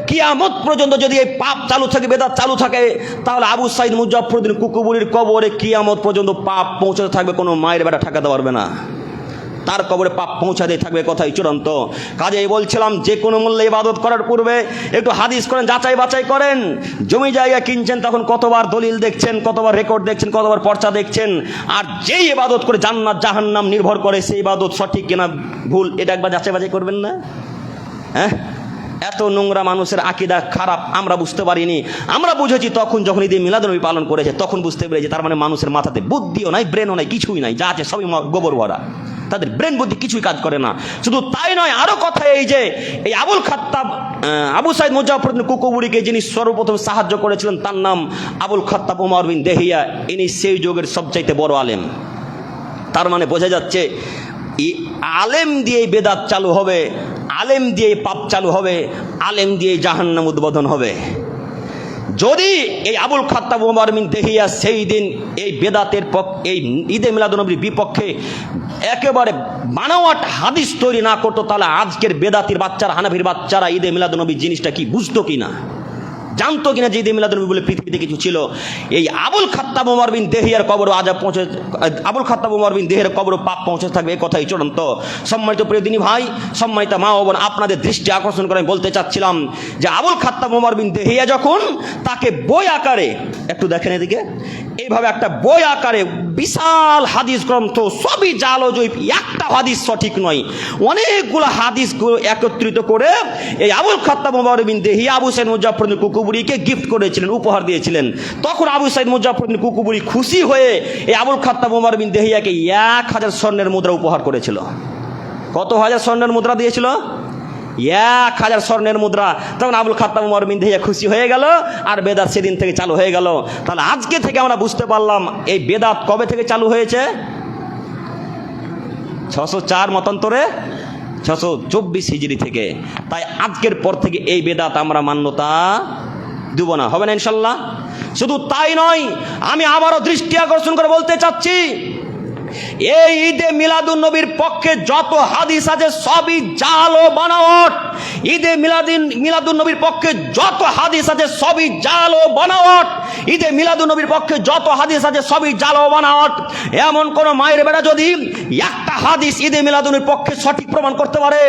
কিয়ামত পর্যন্ত যদি এই পাপ চালু থাকে, বেদাত চালু থাকে, তাহলে আবু সাইদ মুজাফফরউদ্দিন কুকুবুরির কবরে কিয়ামত পর্যন্ত পাপ পৌঁছাতে থাকবে, কোনো মায়ের বেটা ঠেকাতে পারবে না। তার কবরে পাপ পৌঁছাতে থাকবে, কথাই চূড়ান্ত। কাজেই বলছিলাম, যে কোনো মূল্যে ইবাদত করার পূর্বে একটু হাদিস করেন, যাচাই বাছাই করেন। জমি জায়গা কিনছেন তখন কতবার দলিল দেখছেন, কতবার রেকর্ড দেখছেন, কতবার পর্চা দেখছেন। আর যেই ইবাদত করে জান্নাত জাহান্নাম নির্ভর করে সেই ইবাদত সঠিক কিনা ভুল, এটা একবার যাচাই বাছাই করবেন না? হ্যাঁ, এত নোংরা মানুষের আকীদা খারাপ আমরা বুঝতে পারিনি। আমরা বুঝেছি তখন যখন ঈদে মিলাদুন্নবী পালন করেছে, তখন বুঝতে পেরেছি তার মানে মানুষের মাথাতে বুদ্ধিও নাই, ব্রেনও নাই, কিছুই নাই, যা আছে সবই গোবর ভরা। তাদের ব্রেন বুদ্ধি কিছুই কাজ করে না। শুধু তাই নয়, আরো কথা এই যে এই আবু সাইদ মুজাফফরউদ্দিন কুকুবুরিকে যিনি সর্বপ্রথম সাহায্য করেছিলেন তার নাম আবুল খাত্তাব ওমর বিন দেহিয়া। ইনি সেই যুগের সবচাইতে বড় আলেম। তার মানে বোঝা যাচ্ছে আলেম দিয়ে বেদাত চালু হবে, আলেম দিয়ে পাপ চালু হবে, আলেম দিয়ে জাহান্নাম উদ্বোধন হবে। যদি এই আবুল খাত্তাব ওমর বিন দেহিয়া সেই দিন এই বেদাতের এই ঈদে মিলাদুন্নবীর বিপক্ষে একেবারে বানাওয়াট হাদিস তৈরি না করতো, তাহলে আজকের বেদাতির বাচ্চারা, হানাফির বাচ্চারা ঈদে মিলাদুন্নবী জিনিসটা কি বুঝতো কিনা, জানতো কিনা যে ঈদে মিলাদুন্নবী বলে পৃথিবীতে কিছু ছিল। এই আবুল খাত্তাব ওমর বিন দেহিয়ার কবর আজাব পৌঁছে, আবুল খাত্তাব ওমর বিন দেহিয়ার কবর পাপ পৌঁছে থাকবে, এই কথাই চূড়ান্ত। সম্মানিত প্রিয় দিনী ভাই, সম্মানিত মা ও বোন, আপনাদের দৃষ্টি আকর্ষণ করে বলতে চাচ্ছিলাম যে আবুল খাত্তাব ওমর বিন দেহিয়া যখন তাকে বই আকারে, একটু দেখেন এদিকে, এইভাবে একটা বই আকারে বিশাল হাদিস গ্রন্থ, সবই জাল ও জৈব, একটা হাদিস সঠিক নয়, অনেকগুলো হাদিস একত্রিত করে এই আবুল খাত্তাব ওমর বিন দেহিয়া আবু সাইদ মুজাফফরউদ্দিন কুকুবুরিকে গিফট করেছিলেন, উপহার দিয়েছিলেন। তখন আবু সাইদ মুজাফফরউদ্দিন কুকুবুরি খুশি হয়ে এই আবুল খাত্তাব ওমর বিন দেহিয়াকে 1000 স্বর্ণের মুদ্রা উপহার করেছিল। কত হাজার স্বর্ণের মুদ্রা দিয়েছিল? 1000 স্বর্ণের মুদ্রা। তখন আবুল খাত্তাব ওমর বিন দেহিয়া খুশি হয়ে গেল, আর বেদাত সেদিন থেকে চালু হয়ে গেল। তাহলে আজকে থেকে আমরা বুঝতে পারলাম এই বেদাত কবে থেকে চালু হয়েছে? 604 মতান্তরে 624 হিজরি থেকে। তাই আজকের পর থেকে এই বেদাত আমরা মান্যতা দেব না, হবে না ইনশাল্লাহ। শুধু তাই নয়, আমি আবারও দৃষ্টি আকর্ষণ করে বলতে চাচ্ছি, এই ঈদে মিলাদুন্নবীর পক্ষে যত হাদিস আছে সবই জাল ও বানাওয়াট। ঈদে মিলাদুন্নবীর পক্ষে যত হাদিস আছে সবই জাল ও বানাওয়াট। ঈদে মিলাদুন্নবীর পক্ষে যত হাদিস আছে সবই জাল ও বানাওয়াট। এমন কোন মায়ের বেটা যদি একটা হাদিস ঈদে মিলাদুন্নবীর পক্ষে সঠিক প্রমাণ করতে পারে,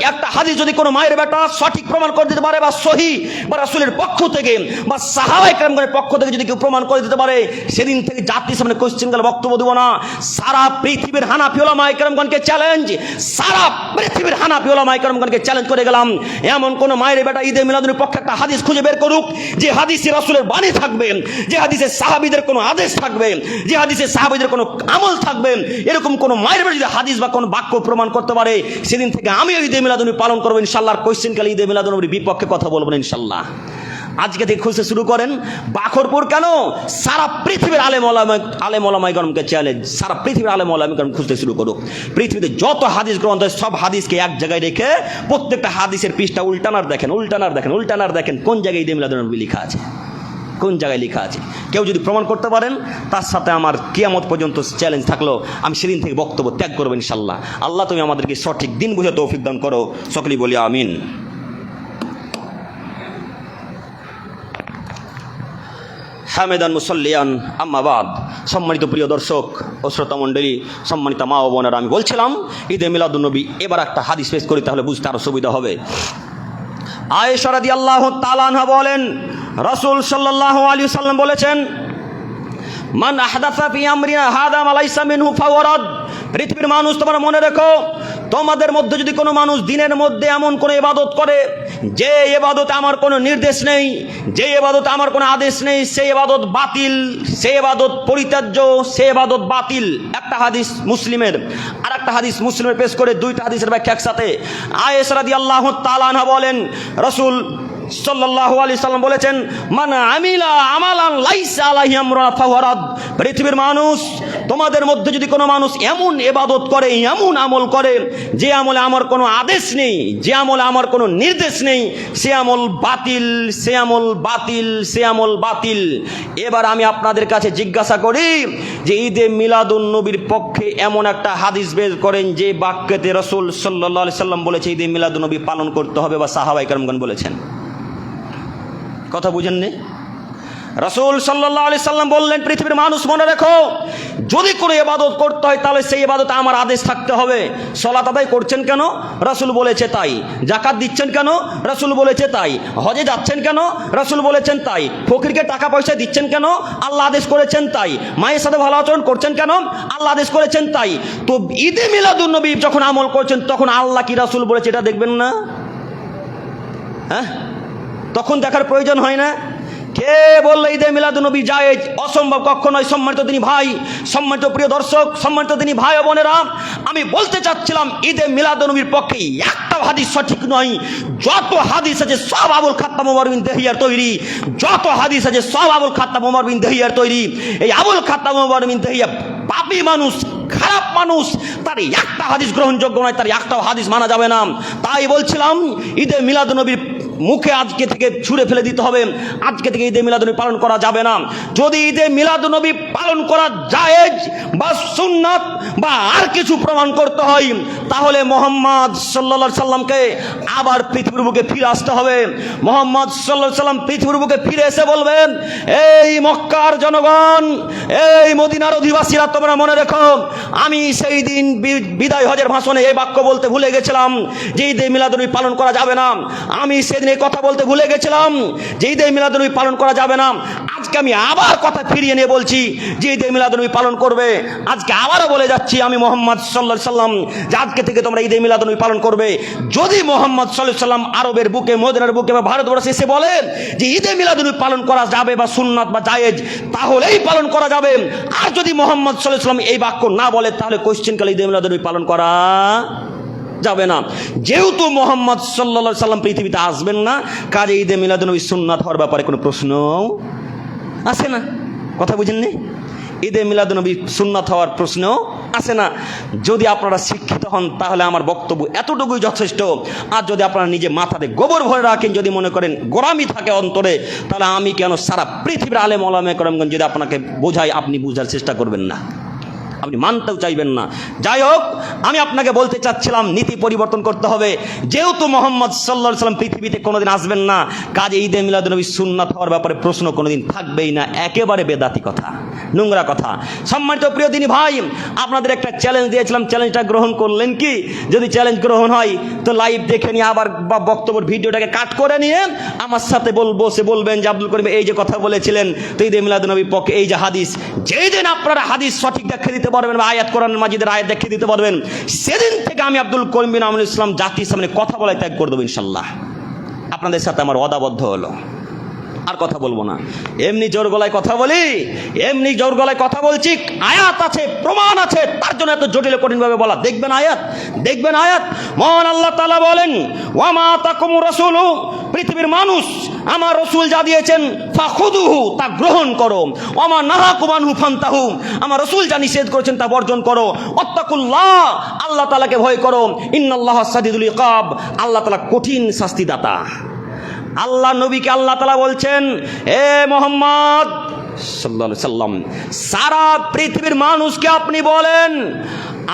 একটা হাদিস যদি কোনো মায়ের বেটা সঠিক প্রমাণ করে দিতে পারে, বা সহিহ বা রাসূলের পক্ষ থেকে বা সাহাবায়ে কেরামগণের পক্ষ থেকে যদি কেউ প্রমাণ করে দিতে পারে, সেদিন থেকে জাতির সামনে কোশ্চেন গেলে বক্তব্য দেব না। সারা পৃথিবীর হানাফি উলামায়ে কেরামগণকে চ্যালেঞ্জ, সারা পৃথিবীর হানাফি উলামায়ে কেরামগণকে চ্যালেঞ্জ করে গেলাম, এমন কোন মায়ের বেটা ঈদে মিলাদুন্নবীর পক্ষে একটা হাদিস খুঁজে বের করুক, যে হাদিসে রাসূলের বাণী থাকবে, যে হাদিসে সাহাবীদের কোনো আদেশ থাকবে, যে হাদিসে সাহাবীদের কোনো আমল থাকবে। এরকম কোন মায়ের বেটা যদি হাদিস বা কোন বাক্য প্রমাণ করতে পারে, সেদিন থেকে আমিও ঈদে মিলাদুন্নবী পালন করবো ইনশাআল্লাহ। আর কোশ্চেন কালে ঈদে মিলাদুন্নবীর বিপক্ষে কথা বলবো না ইনশাআল্লাহ। আজকে থেকে খুঁজতে শুরু করেন। বাখরপুর কেন, সারা পৃথিবীর আলেম ওলামায়ে চ্যালেঞ্জ, সারা পৃথিবীর আলেম ওলামায়ে খুঁজতে শুরু করুক। পৃথিবীতে যত হাদিস গ্রন্থ সব হাদিসকে এক জায়গায় রেখে প্রত্যেকটা হাদিসের পৃষ্ঠা উল্টানার দেখেন কোন জায়গায় ঈদে মিলাদুন্নবী লেখা আছে, কোন জায়গায় লেখা আছে। কেউ যদি প্রমাণ করতে পারেন, তার সাথে আমার কিয়ামত পর্যন্ত চ্যালেঞ্জ থাকলো, আমি সেদিন থেকে বক্তব্য ত্যাগ করবো ইনশাআল্লাহ। আল্লাহ তুমি আমাদেরকে সঠিক দিন বুঝে তৌফিক দান করো, সকলেই বলি আমিন। হামেদান মুসল্লিয়ান আম্মা বাদ। সম্মানিত প্রিয় দর্শক ও শ্রোতা মণ্ডলী, সম্মানিত মা ও বোনেরা, আমি বলছিলাম ঈদে মিলাদুন্নবী, এবার একটা হাদিস পেশ করি, তাহলে বুঝতে আরো সুবিধা হবে। আয়েশা রাদিয়াল্লাহু তাআলা আনহা বলেন, রাসূল সাল্লাল্লাহু আলাইহি ওয়াসাল্লাম বলেছেন, মান আহদাসা ফি আমরিনা হাদা মা লাইসা মিনহু ফাওয়ারাদ। পৃথিবীর মানুষ, তোমরা মনে রেখো, তোমাদের মধ্যে যদি কোনো মানুষ দিনের মধ্যে এমন কোনো ইবাদত করে যে ইবাদতে আমার কোনো নির্দেশ নেই, যে ইবাদতে আমার কোনো আদেশ নেই, সেই ইবাদত বাতিল, সেই ইবাদত পরিত্যাজ্য, সেই ইবাদত বাতিল। একটা হাদিস মুসলিমের, আর একটা হাদিস মুসলিমের পেশ করে দুইটা হাদিসের ব্যাখ্যা একসাথে। আয়েশা রাদিয়াল্লাহু তাআলা আনহা বলেন, রাসূল সাল্লাল্লাহু আলাইহি সাল্লাম বলেছেন, মান আমিলা আমালান লাইসা আলাইহি আমরুনা ফাহুয়া রাদ। পৃথিবীর মানুষ, তোমাদের মধ্যে যদি কোনো মানুষ এমন ইবাদত করে, এমন আমল করে যে আমলে আমার কোনো আদেশ নেই, যে আমলে আমার কোনো নির্দেশ নেই, সে আমল বাতিল, সে আমল বাতিল, সে আমল বাতিল। এবার আমি আপনাদের কাছে জিজ্ঞাসা করি যে ঈদে মিলাদুন নবীর পক্ষে এমন একটা হাদিস বের করেন যে বাক্যতে রাসূল সাল্লাল্লাহু আলাইহি সাল্লাম বলেছে ঈদে মিলাদুন নবী পালন করতে হবে, বা সাহাবায়ে কেরামগণ বলেছেন। কথা বুঝেননি? রাসূল সাল্লাল্লাহু আলাইহি সাল্লাম বললেন, পৃথিবীর মানুষ মনে রেখো, যদি কোনো ইবাদত করতে হয় তাহলে সেই ইবাদতে আমার আদেশ থাকতে হবে। সালাত আদায় করছেন কেন? রাসূল বলেছে তাই। যাকাত দিচ্ছেন কেন? রাসূল বলেছে তাই। হজে যাচ্ছেন কেন? রাসূল বলেছেন তাই। ফকিরকে টাকা পয়সা দিচ্ছেন কেন? আল্লাহ আদেশ করেছেন তাই। মায়ের সাথে ভালো আচরণ করছেন কেন? আল্লাহ আদেশ করেছেন তাই। তো ঈদে মিলাদুন নবী যখন আমল করছেন তখন আল্লাহ কি রাসূল বলেছে এটা দেখবেন না? হ্যাঁ, তখন দেখার প্রয়োজন হয় না? কে বললো ঈদে মিলাদুন নবী জায়েজ? অসম্ভব, কখনোই। সম্মানিত তিনি ভাই, সম্মানিত প্রিয় দর্শক, সম্মানিত তিনি ভাই ও বোনেরা, আমি বলতে চাচ্ছিলাম ঈদে মিলাদুন নবীর পক্ষে একটা হাদিস সঠিক নয়। যত হাদিস আছে সব আবুল খাত্তাব ওমর বিন দেহিয়ার তৈরি, যত হাদিস আছে সব আবুল খাত্তাব ওমর বিন দেহিয়ার তৈরি। এই আবুল খাত্তাব ওমর বিন দেহিয়া পাপী মানুষ, খারাপ মানুষ, তার একটা হাদিস গ্রহণযোগ্য নয়, তার একটাও হাদিস মানা যাবে না। তাই বলছিলাম ঈদে মিলাদুন নবীর মুখে আজকে থেকে ছুঁড়ে ফেলে দিতে হবে, আজকে থেকে ঈদে মিলাদুন নবী পালন করা যাবে না। যদি ঈদে মিলাদুন নবী পালন করা জায়েজ বা সুন্নাত বা আর কিছু প্রমাণ করতে হয় তাহলে মুহাম্মদ সাল্লাল্লাহু আলাইহি সাল্লামকে আবার পৃথিবীর বুকে ফিরে আসতে হবে। মুহাম্মদ সাল্লাল্লাহু আলাইহি সাল্লাম পৃথিবীর বুকে ফিরে এসে বলবেন, এই মক্কার জনগণ, এই মদিনার অধিবাসীরা, তোমরা মনে রেখো, আমি সেই দিন বিদায় হজের ভাষণে এই বাক্য বলতে ভুলে গেছিলাম যে ঈদে মিলাদুন নবী পালন করা যাবে না। আমি সেদিন এই কথা বলতে ভুলে গেছিলাম যে ঈদে মিলাদুন নবী পালন করা যাবে না। আজকে আমি আবার কথা ফিরিয়ে নিয়ে বলছি যে ঈদে মিলাদুন নবী পালন করবে। আজকে আবারও বলে যাচ্ছি আমি মুহাম্মদ সাল্লাল্লাহু আলাইহি সাল্লাম যে আজকে থেকে তোমরা ঈদে মিলাদুন নবী পালন করবে। যদি মুহাম্মদ সাল্লাল্লাহু আলাইহি সাল্লাম আরবের বুকে, মদিনার বুকে বা ভারতবর্ষে এসে বলেন যে ঈদে মিলাদুন নবী পালন করা যাবে বা সুন্নাত বা জায়েজ, তাহলেই পালন করা যাবে। আর যদি মুহাম্মদ সাল্লাল্লাহু আলাইহি সাল্লাম এই বাক্য না বলে তাহলে কোশ্চেন কালে ঈদে মিলাদুন নবী পালন করা যাবে না। যেহেতু মুহাম্মদ সাল্লাল্লাহু আলাইহি সাল্লাম পৃথিবীতে আসবেন না, কাজে ঈদে মিলাদুন নবী সুন্নাত হওয়ার ব্যাপারে কোনো প্রশ্ন আসে না। কথা বুঝেননি? ঈদে মিলাদুন নবী সুন্নাত হওয়ার প্রশ্ন আসে না। যদি আপনারা শিক্ষিত হন তাহলে আমার বক্তব্য এতটুকুই যথেষ্ট। আর যদি আপনারা নিজে মাথাতে গোবর ভরে রাখেন, যদি মনে করেন গোরামি থাকে অন্তরে, তাহলে আমি কেন সারা পৃথিবীর আলেম ওলামায়ে কেরামগণ যদি আপনাকে বোঝাই, আপনি বুঝার চেষ্টা করবেন না, আপনি মানতেও চাইবেন না। যাই হোক, আমি আপনাকে বলতে চাচ্ছিলাম নীতি পরিবর্তন করতে হবে। যেহেতু মুহাম্মদ সাল্লাল্লাহু আলাইহি সাল্লাম পৃথিবীতে কোনোদিন আসবেন না, কাজে ঈদে মিলাদুন নবী সুন্নাত হওয়ার ব্যাপারে প্রশ্ন কোনোদিন থাকবেই না। একেবারে বেদাতি কথা, নোংরা কথা। সম্মানিত প্রিয় দিনী ভাই, আপনাদের একটা চ্যালেঞ্জ দিয়েছিলাম, চ্যালেঞ্জটা গ্রহণ করলেন কি? যদি চ্যালেঞ্জ গ্রহণ হয় তো লাইভ দেখে নিয়ে আবার বা বক্তব্যের ভিডিওটাকে কাট করে নিয়ে আমার সাথে বসে বলবেন যে আব্দুল করিম এই যে কথা বলেছিলেন, তো ঈদে মিলাদুন নবীর পক্ষে এই যে হাদিস, যেই দিন আপনারা হাদিস সঠিক দেখিয়ে দিতে পারবেন বা আয়াত কোরআন মাজিদের আয়াত দেখিয়ে দিতে পারবেন, সেদিন থেকে আমি আব্দুল করিম বিন আমিনুল ইসলাম জাতির সামনে কথা বলা ত্যাগ করে দেবো ইনশাল্লাহ। আপনাদের সাথে আমার ওয়াদাবদ্ধ হলো, আর কথা বলবো না। এমনি জোর গলায় কথা বলি, এমনি জোর গলায় কথা বলছি, আয়াত আছে, প্রমাণ আছে, তার জন্য এত জটিল কঠিনভাবে বলা। দেখবেন আয়াত, দেখবেন আয়াত। মহান আল্লাহ তাআলা বলেন, ওয়া মা তাকুমুর রাসূলু, পৃথিবীর মানুষ, আমার রাসূল যা দিয়েছেন ফাখুদুহু, তা গ্রহণ করো। ওয়া মা নাহাকুম আনহু ফান্তাহু, আমার রাসূল যা নিষেধ করেছেন তা বর্জন করো। ওয়াত্তাকুল্লাহ, আল্লাহ তাআলাকে ভয় করো। ইন্নাল্লাহা শাদীদুল ইকাব, আল্লাহ তাআলা কঠিন শাস্তিদাতা। আল্লাহ নবীকে আল্লাহ তাআলা বলছেন, এ মুহাম্মদ সাল্লাল্লাহু আলাইহি সাল্লাম, সারা পৃথিবীর মানুষকে আপনি বলেন,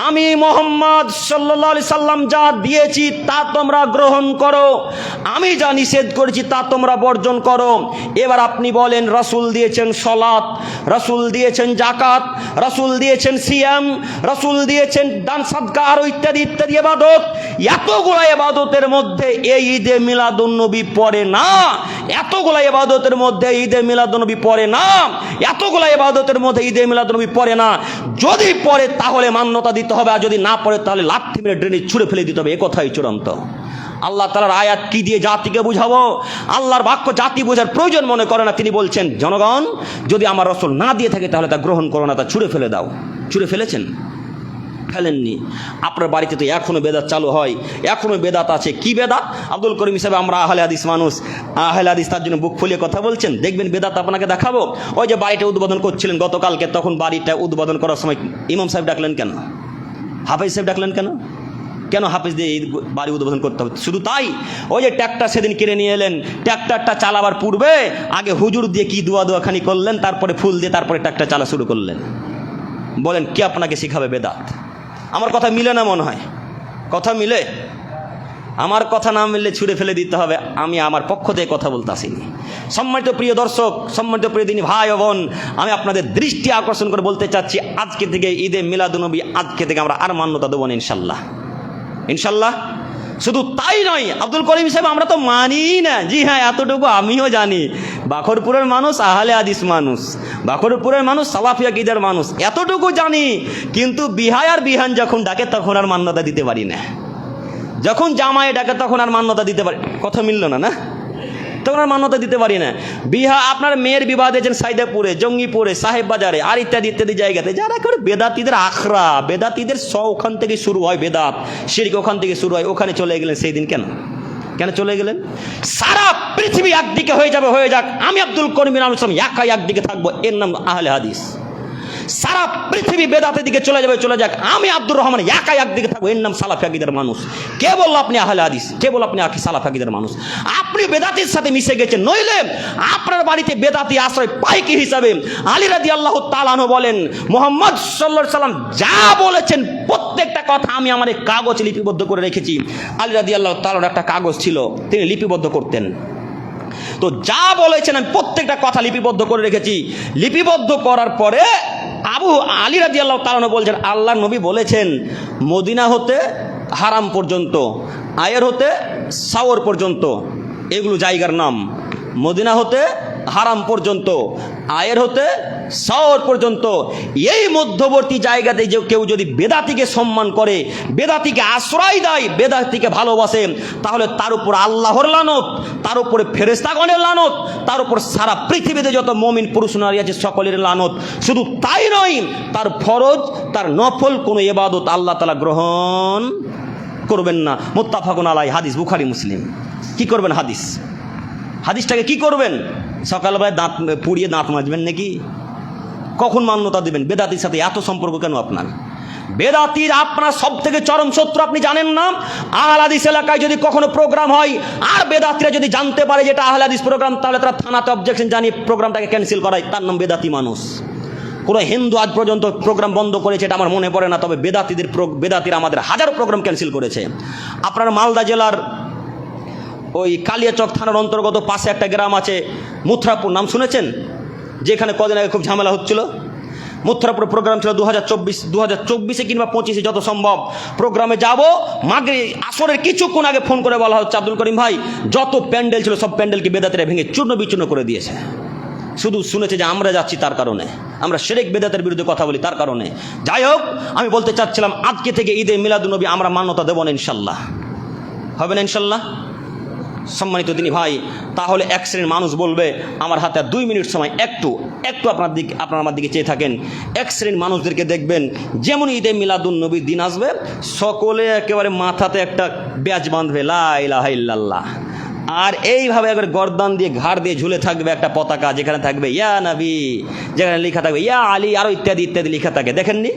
আমি মুহাম্মদ সাল্লাল্লাহু আলাইহি সাল্লাম যা দিয়েছি তা তোমরা গ্রহণ করো, আমি যা নিষেধ করেছি তা তোমরা বর্জন করো। এবার আপনি বলেন, রাসূল দিয়েছেন সালাত, রাসূল দিয়েছেন যাকাত, রাসূল দিয়েছেন সিয়াম, রাসূল দিয়েছেন দান সাদকা আর ইত্যাদি ইত্যাদি ইবাদত। এতগুলো ইবাদতের মধ্যে এই ঈদে মিলাদুন নবী পড়ে না, এতগুলো ইবাদতের মধ্যে ঈদে মিলাদুন নবী পড়ে না, এতগুলো ইবাদতের মধ্যে ঈদে মিলাদুন নবী পড়ে না। যদি পড়ে তাহলে মান্যতা দিতে দিতে হবে, আর যদি না পড়ে তাহলে লাঠি মেরে ড্রেনে ছুঁড়ে ফেলে দিতে হবে। এ কথাই চূড়ান্ত। আল্লাহ তাআলার আয়াত কি দিয়ে জাতিকে বুঝাবো? আল্লাহর বাক্য জাতি বোঝার প্রয়োজন মনে করে না। তিনি বলছেন, জনগণ যদি আমার রাসূল না দিয়ে থাকে তাহলে তা গ্রহণ করো না, তা ছুঁড়ে ফেলে দাও। ছুঁড়ে ফেলেছেন? ফেলেননি। আপনার বাড়িতে তো এখনও বেদাত চালু হয়, এখনও বেদাত আছে। কি বেদাত? আব্দুল করিম হিসেবে আমরা আহলে হাদিস মানুষ, আহলে হাদিস তার জন্য বুক ফুলিয়ে কথা বলছেন। দেখবেন বেদাত আপনাকে দেখাবো। ওই যে বাড়িটা উদ্বোধন করছিলেন গতকালকে, তখন বাড়িটা উদ্বোধন করার সময় ইমাম সাহেব ডাকলেন কেন? হাফেজ সাহেব ডাকলেন কেন? কেন হাফেজ দিয়ে এই বাড়ি উদ্বোধন করতে হবে? শুধু তাই, ওই যে ট্র্যাক্টর সেদিন কিনে নিয়ে এলেন, ট্র্যাক্টরটা চালাবার পূর্বে আগে হুজুর দিয়ে কি দোয়াখানি করলেন, তারপরে ফুল দিয়ে তারপরে ট্র্যাক্টর চালা শুরু করলেন। বলেন কে আপনাকে শিখাবে বেদাত? আমার কথা মিলে না মনে হয়? কথা মিলে? আমার কথা না মিললে ছুঁড়ে ফেলে দিতে হবে। আমি আমার পক্ষ থেকে কথা বলতে আসিনি। সম্মানিত প্রিয় দর্শক, সম্মানিত প্রিয় দিনী ভাই ও বোন, আমি আপনাদের দৃষ্টি আকর্ষণ করে বলতে চাচ্ছি, আজকে থেকে ঈদে মিলাদুন্নবী, আজকে থেকে আমরা আর মান্যতা দেবো না ইনশাল্লাহ। ইনশাল্লাহ। শুধু তাই নয়, আব্দুল করিম সাহেব আমরা তো মানি না। জি হ্যাঁ, এতটুকু আমিও জানি। বাখরপুরের মানুষ আহলে হাদিস মানুষ, বাখরপুরের মানুষ সালাফি আকীদার মানুষ, এতটুকু জানি। কিন্তু বিহায় আর বিহান যখন ডাকে তখন আর মান্যতা দিতে পারি না। যখন জামায়ে ডাকে তখন আর মান্যতা দিতে পারি। কথা মিলল না, না? তখন আর মান্যতা দিতে পারি না। বিহা আপনার মেয়ের বিবাহ দিয়েছেন সাইদাপুরে, জঙ্গিপুরে, সাহেব বাজারে, আর ইত্যাদি ইত্যাদি জায়গাতে। যারা করে বেদাতিদের আখড়া, বেদাতিদের ওখান থেকে শুরু হয় বেদাত, শিরক ওখান থেকে শুরু হয়। ওখানে চলে গেলেন সেই দিন কেন? কেন চলে গেলেন? সারা পৃথিবী একদিকে হয়ে যাবে, হয়ে যাক, আমি আব্দুল করিম ইসলাম একাই একদিকে থাকবো, এর নাম আহলে হাদিস। সারা পৃথিবী বেদাতের দিকে চলে যাবে, চলে যাক, আমি আব্দুর রহমান একাই একদিকে থাকবো, এর নাম সালাফি আকীদার মানুষ। কে বলল আপনি আহলে হাদিস? কে বলল আপনি সালাফি আকীদার মানুষ? আপনি বেদাতির সাথে মিশে গেছেন। নইলে আপনার বাড়িতে বেদাতি আশ্রয় পায় কি হিসাবে? আলী রাদিয়াল্লাহু তাআলা আনহু বলেন, মুহাম্মদ সাল্লাল্লাহু আলাইহি সাল্লাম যা বলেছেন প্রত্যেকটা কথা আমি আমার এই কাগজে লিপিবদ্ধ করে রেখেছি। আলী রাদিয়াল্লাহু তাআলার একটা কাগজ ছিল, তিনি লিপিবদ্ধ করতেন। তো যা বলেছেন আমি প্রত্যেকটা কথা লিপিবদ্ধ করে রেখেছি। লিপিবদ্ধ করার পরে আবু আলী রাদিয়াল্লাহু তাআলা বলছেন, আল্লাহর নবী বলেছেন মদিনা হতে হারাম পর্যন্ত, আয়ের হতে সাওর পর্যন্ত, এগুলো জায়গার নাম। মদিনা হতে হারাম পর্যন্ত, আয়ের হতে সাওর পর্যন্ত, এই মধ্যবর্তী জায়গাতে যে কেউ যদি বেদাতিকে সম্মান করে, বেদাতিকে আশ্রয় দেয়, বেদাতিকে ভালোবাসে, তাহলে তার উপর আল্লাহর লানত, তার উপরে ফেরেশতাগণের লানত, তার উপর সারা পৃথিবীতে যত মুমিন পুরুষ নারী আছে সকলের লানত। শুধু তাই নয়, তার ফরজ, তার নফল কোনো ইবাদত আল্লাহ তাআলা গ্রহণ করবেন না। মুত্তাফাকুন আলাইহি, হাদিস বুখারী মুসলিম। কি করবেন হাদিস? হাদিসটাকে কি করবেন? সকালবেলায় দাঁত পুড়িয়ে দাঁত মাজবেন নাকি? কখন মান্যতা দেবেন? বেদাতির সাথে এত সম্পর্ক কেন আপনার? বেদাতির আপনার সব থেকে চরম শত্রু, আপনি জানেন না? আহলে হাদিস এলাকায় যদি কখনো প্রোগ্রাম হয় আর বেদাতিরা যদি জানতে পারে যেটা আহলে হাদিস প্রোগ্রাম, তাহলে তারা থানাতে অবজেকশন জানিয়ে প্রোগ্রামটাকে ক্যান্সেল করায়। তার নাম বেদাতি মানুষ। কোনো হিন্দু আজ পর্যন্ত প্রোগ্রাম বন্ধ করেছে এটা আমার মনে পড়ে না, তবে বেদাতিরা আমাদের হাজারো প্রোগ্রাম ক্যান্সেল করেছে। আপনার মালদা জেলার ওই কালিয়াচক থানার অন্তর্গত পাশে একটা গ্রাম আছে মুথরাপুর, নাম শুনেছেন? যেখানে কদিন আগে খুব ঝামেলা হচ্ছিল। মুথরাপুর প্রোগ্রাম ছিল 2024 কিংবা 25 যত সম্ভব প্রোগ্রামে যাব। মাগরিব আসরের কিছুক্ষণ আগে ফোন করে বলা হচ্ছে, আব্দুল করিম ভাই যত প্যান্ডেল ছিল সব প্যান্ডেলকে বেদাতিরা ভেঙে চূর্ণ বিচূর্ণ করে দিয়েছে। শুধু শুনেছে যে আমরা যাচ্ছি তার কারণে, আমরা শিরক বেদাতের বিরুদ্ধে কথা বলি তার কারণে। যাই হোক, আমি বলতে চাচ্ছিলাম আজকে থেকে ঈদে মিলাদুন্নবী আমরা মান্যতা দেব না ইনশাল্লাহ। হবে না ইনশাল্লাহ? সম্মানিত দিনী ভাই, তাহলে এক শ্রেণীর মানুষ বলবে, আমার হাতে 2 মিনিট সময়, একটু আপনার আমার দিকে চেয়ে থাকেন। এক শ্রেণীর মানুষদেরকে দেখবেন যেমন ঈদে মিলাদুন্নবীর দিন আসবে সকলে একেবারে মাথাতে একটা ব্যাজ বাঁধবে, লা ইলাহা ইল্লাল্লাহ, আর এইভাবে একবার গর্দান দিয়ে ঘাড় দিয়ে ঝুলে থাকবে একটা পতাকা, যেখানে থাকবে ইয়া নবী, যেখানে লেখা থাকবে ইয়া আলী, আরও ইত্যাদি ইত্যাদি লেখা থাকে। দেখেননি?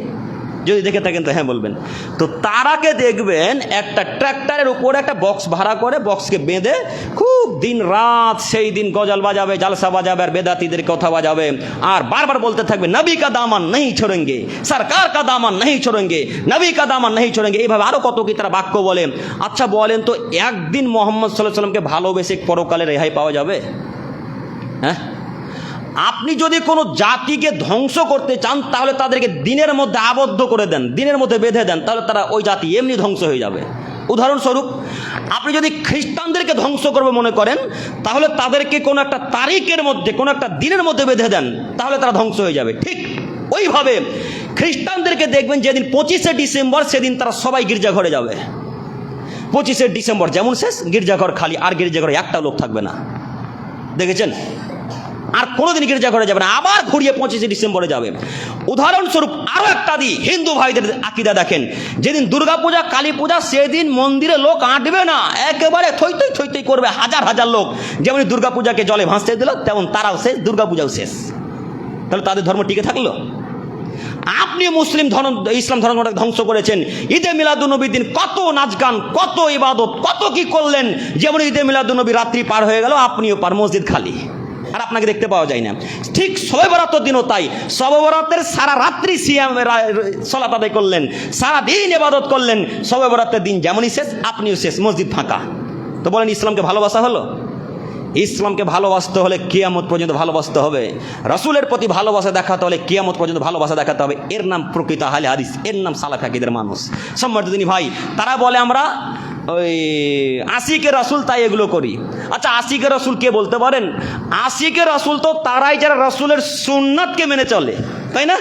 যদি দেখে থাকেন তো হ্যাঁ বলবেন। তো তারাকে দেখবেন একটা ট্র্যাক্টরের উপরে একটা বক্স ভাড়া করে, বক্সকে বেঁধে খুব দিন রাত সেই দিন গজল বাজাবে, জালসা বাজাবে, আর বেদাতিদের কথা বাজাবে, আর বারবার বলতে থাকবে নবী কা দামান নেই ছোড়েঙ্গে, সরকার কা দামান নেই ছোড়েঙ্গে, নবী কা দামান নেই ছোড়েঙ্গে। এইভাবে আরও কত কি তারা বাক্য বলে। আচ্ছা বলেন তো, একদিন মোহাম্মদ সাল্লাল্লাহু আলাইহি সাল্লামকে ভালোবেসে পরকালে রেহাই পাওয়া যাবে? হ্যাঁ? আপনি যদি কোনো জাতিকে ধ্বংস করতে চান তাহলে তাদেরকে দিনের মধ্যে আবদ্ধ করে দেন, দিনের মধ্যে বেঁধে দেন, তাহলে তারা ওই জাতি এমনি ধ্বংস হয়ে যাবে। উদাহরণস্বরূপ, আপনি যদি খ্রিস্টানদেরকে ধ্বংস করবে মনে করেন, তাহলে তাদেরকে কোনো একটা তারিখের মধ্যে, কোনো একটা দিনের মধ্যে বেঁধে দেন, তাহলে তারা ধ্বংস হয়ে যাবে। ঠিক ওইভাবে খ্রিস্টানদেরকে দেখবেন যেদিন 25শে ডিসেম্বর সেদিন তারা সবাই গির্জাঘরে যাবে। 25শে ডিসেম্বর যেমন শেষ, গির্জাঘর খালি, আর গির্জাঘরে একটা লোক থাকবে না, দেখেছেন? আর কোনোদিন গির্জাঘরে যাবে না, আবার ঘুরিয়ে 25শে ডিসেম্বরে যাবে। উদাহরণস্বরূপ আরও একটা দিই, হিন্দু ভাইদের আকিদা দেখেন, যেদিন দুর্গাপূজা কালী পূজা সেদিন মন্দিরে লোক আঁটবে না, একেবারে থই থই থই থই করবে হাজার হাজার লোক। যেমন দুর্গাপূজাকে জলে ভাসতে দিল, তেমন তারাও শেষ, দুর্গাপূজাও শেষ। তাহলে তাদের ধর্ম টিকে থাকলো? আপনি মুসলিম ধর্ম, ইসলাম ধর্মটাকে ধ্বংস করেছেন। ঈদে মিলাদুন্নবীর দিন কত নাচ গান, কত ইবাদত, কত কি করলেন। যেমন ঈদে মিলাদুন্নবী রাত্রি পার হয়ে গেল, আপনিও পার, মসজিদ খালি, আর আপনাকে দেখতে পাওয়া যায় না। ঠিক শবে বরাতের দিনও তাই, শবে বরাতের সারা রাত্রি সিয়াম সালাত আদায় করলেন, সারা দিন ইবাদত করলেন, শবে বরাতের দিন যেমনই শেষ, আপনিও শেষ, মসজিদ ফাঁকা। তো বলেন ইসলামকে ভালোবাসা হলো? ইসলামকে ভালোবাসতে হলে কিয়ামত পর্যন্ত ভালোবাসতে হবে। রাসূলের প্রতি ভালোবাসা দেখাতে হলে কিয়ামত পর্যন্ত ভালোবাসা দেখাতে হবে। এর নাম প্রকৃত আহলে হাদিস, এর নাম সালাফি আকীদার মানুষ। সম্মানিত দিনী ভাই, তারা বলে আমরা ওই আশিকে রাসূল, তাই এগুলো করি। আচ্ছা, আশিকে রাসূল কে বলতে পারেন? আশিকে রাসূল তো তারাই যারা রাসূলের সুন্নাতকে মেনে চলে, তাই না?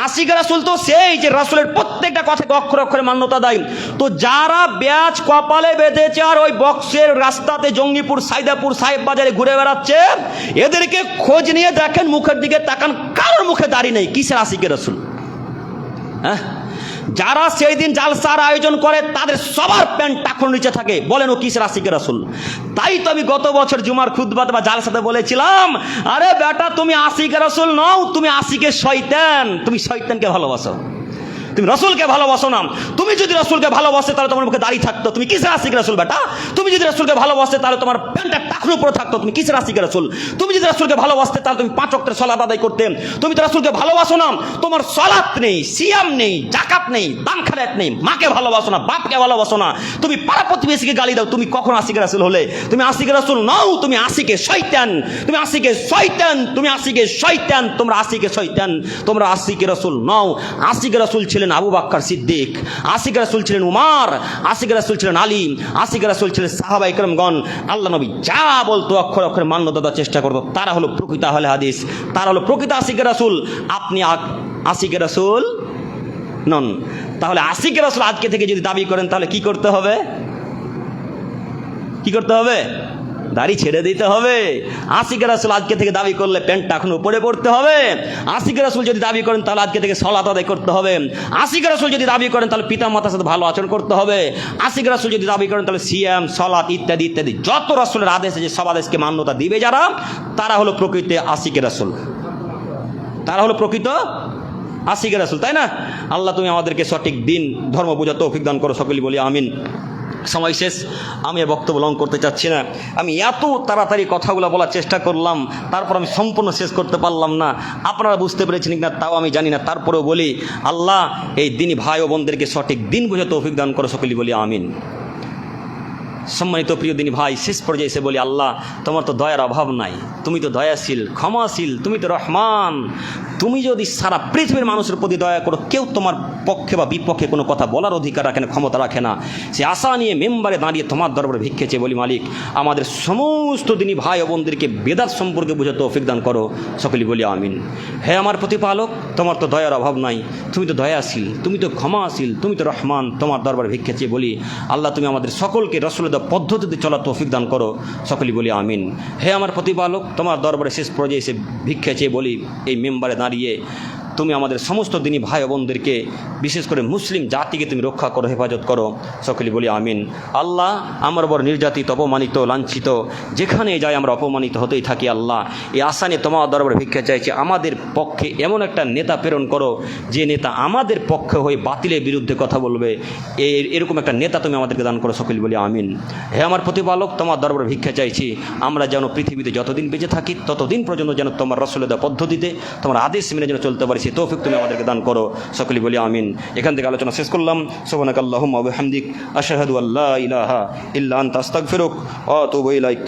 আশিকে রাসূল তো সেই যে রাসূলের প্রত্যেকটা কথাকে অক্ষরে অক্ষরে মান্যতা দেয়। তো যারা ব্যাজ কপালে বেঁধেছে আর ওই বক্সের রাস্তাতে জঙ্গিপুর, সাইদাপুর, সাহেব বাজারে ঘুরে বেড়াচ্ছে, এদেরকে খোঁজ নিয়ে দেখেন, মুখের দিকে তাকান, কারোর মুখে দাড়ি নেই। কিসের আশিকে রাসূল? হ্যাঁ, যারা সেই দিন জালসার আয়োজন করে তাদের সবার প্যান্ট টাকুর নিচে থাকে, বলেন ও কিসের আশিকে রাসূল? তাই তো আমি গত বছর জুমার খুতবাতে বা জালসাতে বলেছিলাম, আরে বেটা তুমি আশিকে রাসূল নও, তুমি আশিকে শয়তান। তুমি শয়তানকে ভালোবাসো, তুমি রাসূলকে ভালোবাসো না। তুমি যদি রাসূলকে ভালোবাসে তাহলে তোমার মুখে দাড়ি থাকতো, তুমি কিসের আশিকে রাসূল বেটা? তুমি যদি রাসূলকে ভালোবাসে তাহলে তোমার প্যান্টটা টাকুর উপরে থাকতো, তুমি কিসের আশিকে রাসূল? তুমি যদি রাসূলকে ভালোবাসতে তাহলে তুমি 5 ওয়াক্তের সালাত আদায় করতে। তুমি তো রাসূলকে ভালোবাসো না, তোমার সালাত নেই, সিয়াম নেই, যাকাত নেই, দান খায়রাত নেই, মাকে ভালোবাসো না, বাপকে ভালোবাসো না, তুমি পাড়া প্রতিবেশীকে গালি দাও, তুমি কখন আশিকে রাসূল হলে? তুমি আশিকে রাসূল নও, তুমি আশিকে শয়তান, তুমি আশিকে শয়তান, তুমি আশিকে শয়তান, তোমরা আশিকে শয়তান, তোমরা আশিকে রাসূল নও। আশিকে রাসূল ছিলেন আবু বকর সিদ্দিক, আশিকে রাসূল ছিলেন উমর, আশিকে রাসূল ছিলেন আলী, আশিকে রাসূল ছিলেন সাহাবায়ে কেরামগণ। আল্লাহ নবী যা বলতো অক্ষরে অক্ষরে মান্যতা দেওয়ার চেষ্টা করতো, তারা হলো প্রকৃত আহলে হাদিস, তারা হলো প্রকৃত আশিকে রাসূল। আপনি আশিকে রাসূল নন। তাহলে আশিকে রাসূল আজকে থেকে যদি দাবি করেন তাহলে কি করতে হবে? কি করতে হবে? দাড়ি ছেড়ে দিতে হবে। আশিকে রাসূল আজকে থেকে দাবি করলে প্যান্টটা এখন উপরে পড়তে হবে। আশিকে রাসূল যদি দাবি করেন তাহলে আজকে থেকে সালাত আদায় করতে হবে। আশিকে রাসূল যদি দাবি করেন তাহলে পিতা মাতার সাথে ভালো আচরণ করতে হবে। আশিকে রাসূল যদি দাবি করেন তাহলে সিয়াম, সালাত ইত্যাদি ইত্যাদি যত রাসূলের আদেশ আছে সব আদেশকে মান্যতা দিবে যারা, তারা হলো প্রকৃত আশিকে রাসূল, তারা হলো প্রকৃত আশিকে রাসূল, তাই না? আল্লাহ তুমি আমাদেরকে সঠিক দিন ধর্ম বোঝার তৌফিক দান করো, সকলেই বলি আমিন। সময় শেষ, আমি বক্তব্য লং করতে চাচ্ছি না। আমি এত তাড়াতাড়ি কথাগুলো বলার চেষ্টা করলাম, তারপর আমি সম্পূর্ণ শেষ করতে পারলাম না। আপনারা বুঝতে পেরেছেন কিনা তাও আমি জানি না, তারপরেও বলি আল্লাহ এই দিনই ভাই ও বোনদেরকে সঠিক দিন বুঝে তৌফিক দান করো, সকলেই বলি আমিন। সম্মানিত প্রিয় দিনী ভাই, শেষ পর্যায়ে এসে বলি আল্লাহ তোমার তো দয়ার অভাব নাই, তুমি তো দয়াশীল, ক্ষমাশীল, তুমি তো রহমান। তুমি যদি সারা পৃথিবীর মানুষের প্রতি দয়া করো, কেউ তোমার পক্ষে বা বিপক্ষে কোনো কথা বলার অধিকার রাখে না, ক্ষমতা রাখে না। সে আশা নিয়ে মেম্বারে দাঁড়িয়ে তোমার দরবারে ভিক্ষে চেয়ে বলি মালিক আমাদের সমস্ত দিনী ভাই ও বোনদেরকে বেদাত সম্পর্কে বুঝে তৌফিক দান করো, সকলেই বলি আমিন। হে আমার প্রতিপালক, তোমার তো দয়ার অভাব নাই, তুমি তো দয়াশীল, তুমি তো ক্ষমাশীল, তুমি তো রহমান। তোমার দরবারে ভিক্ষে চেয়ে বলি আল্লাহ তুমি আমাদের সকলকে রাসূলের পদ্ধতিতে চলার তৌফিক দান করো, সকলেই বলি আমিন। হে আমার প্রতিপালক, তোমার দরবারে শেষ পর্যায়ে এসে ভিক্ষা চেয়ে বলি এই মেম্বারে দাঁড়িয়ে তুমি আমাদের সমস্ত দিনী ভাই বোনদেরকে, বিশেষ করে মুসলিম জাতিকে তুমি রক্ষা করো, হেফাজত করো, সকলেই বলি আমিন। আল্লাহ আমরা বড় নির্যাতিত, অপমানিত, লাঞ্ছিত, যেখানে যাই আমরা অপমানিত হতেই থাকি। আল্লাহ এই আশা নিয়ে তোমার দরবারে ভিক্ষা চাইছি, আমাদের পক্ষে এমন একটা নেতা প্রেরণ করো যে নেতা আমাদের পক্ষে হয়ে বাতিলের বিরুদ্ধে কথা বলবে, এরকম একটা নেতা তুমি আমাদেরকে দান করো, সকলেই বলি আমিন। হে আমার প্রতিপালক, তোমার দরবারে ভিক্ষা চাইছি আমরা যেন পৃথিবীতে যতদিন বেঁচে থাকি ততদিন পর্যন্ত যেন তোমার রাসূলের পদ্ধতিতে তোমার আদেশ মেনে যেন চলতে পারি, সেই তৌফিক তুমি আমাদেরকে দান করো, সকলেই বলি আমিন। এখান থেকে আলোচনা শেষ করলাম। সুবহানাকাল্লাহুম্মা ওয়া বিহামদিক আশহাদু আল্লা ইলাহা ইল্লা আনতা আস্তাগফিরুক ওয়া আতুবু ইলাইক।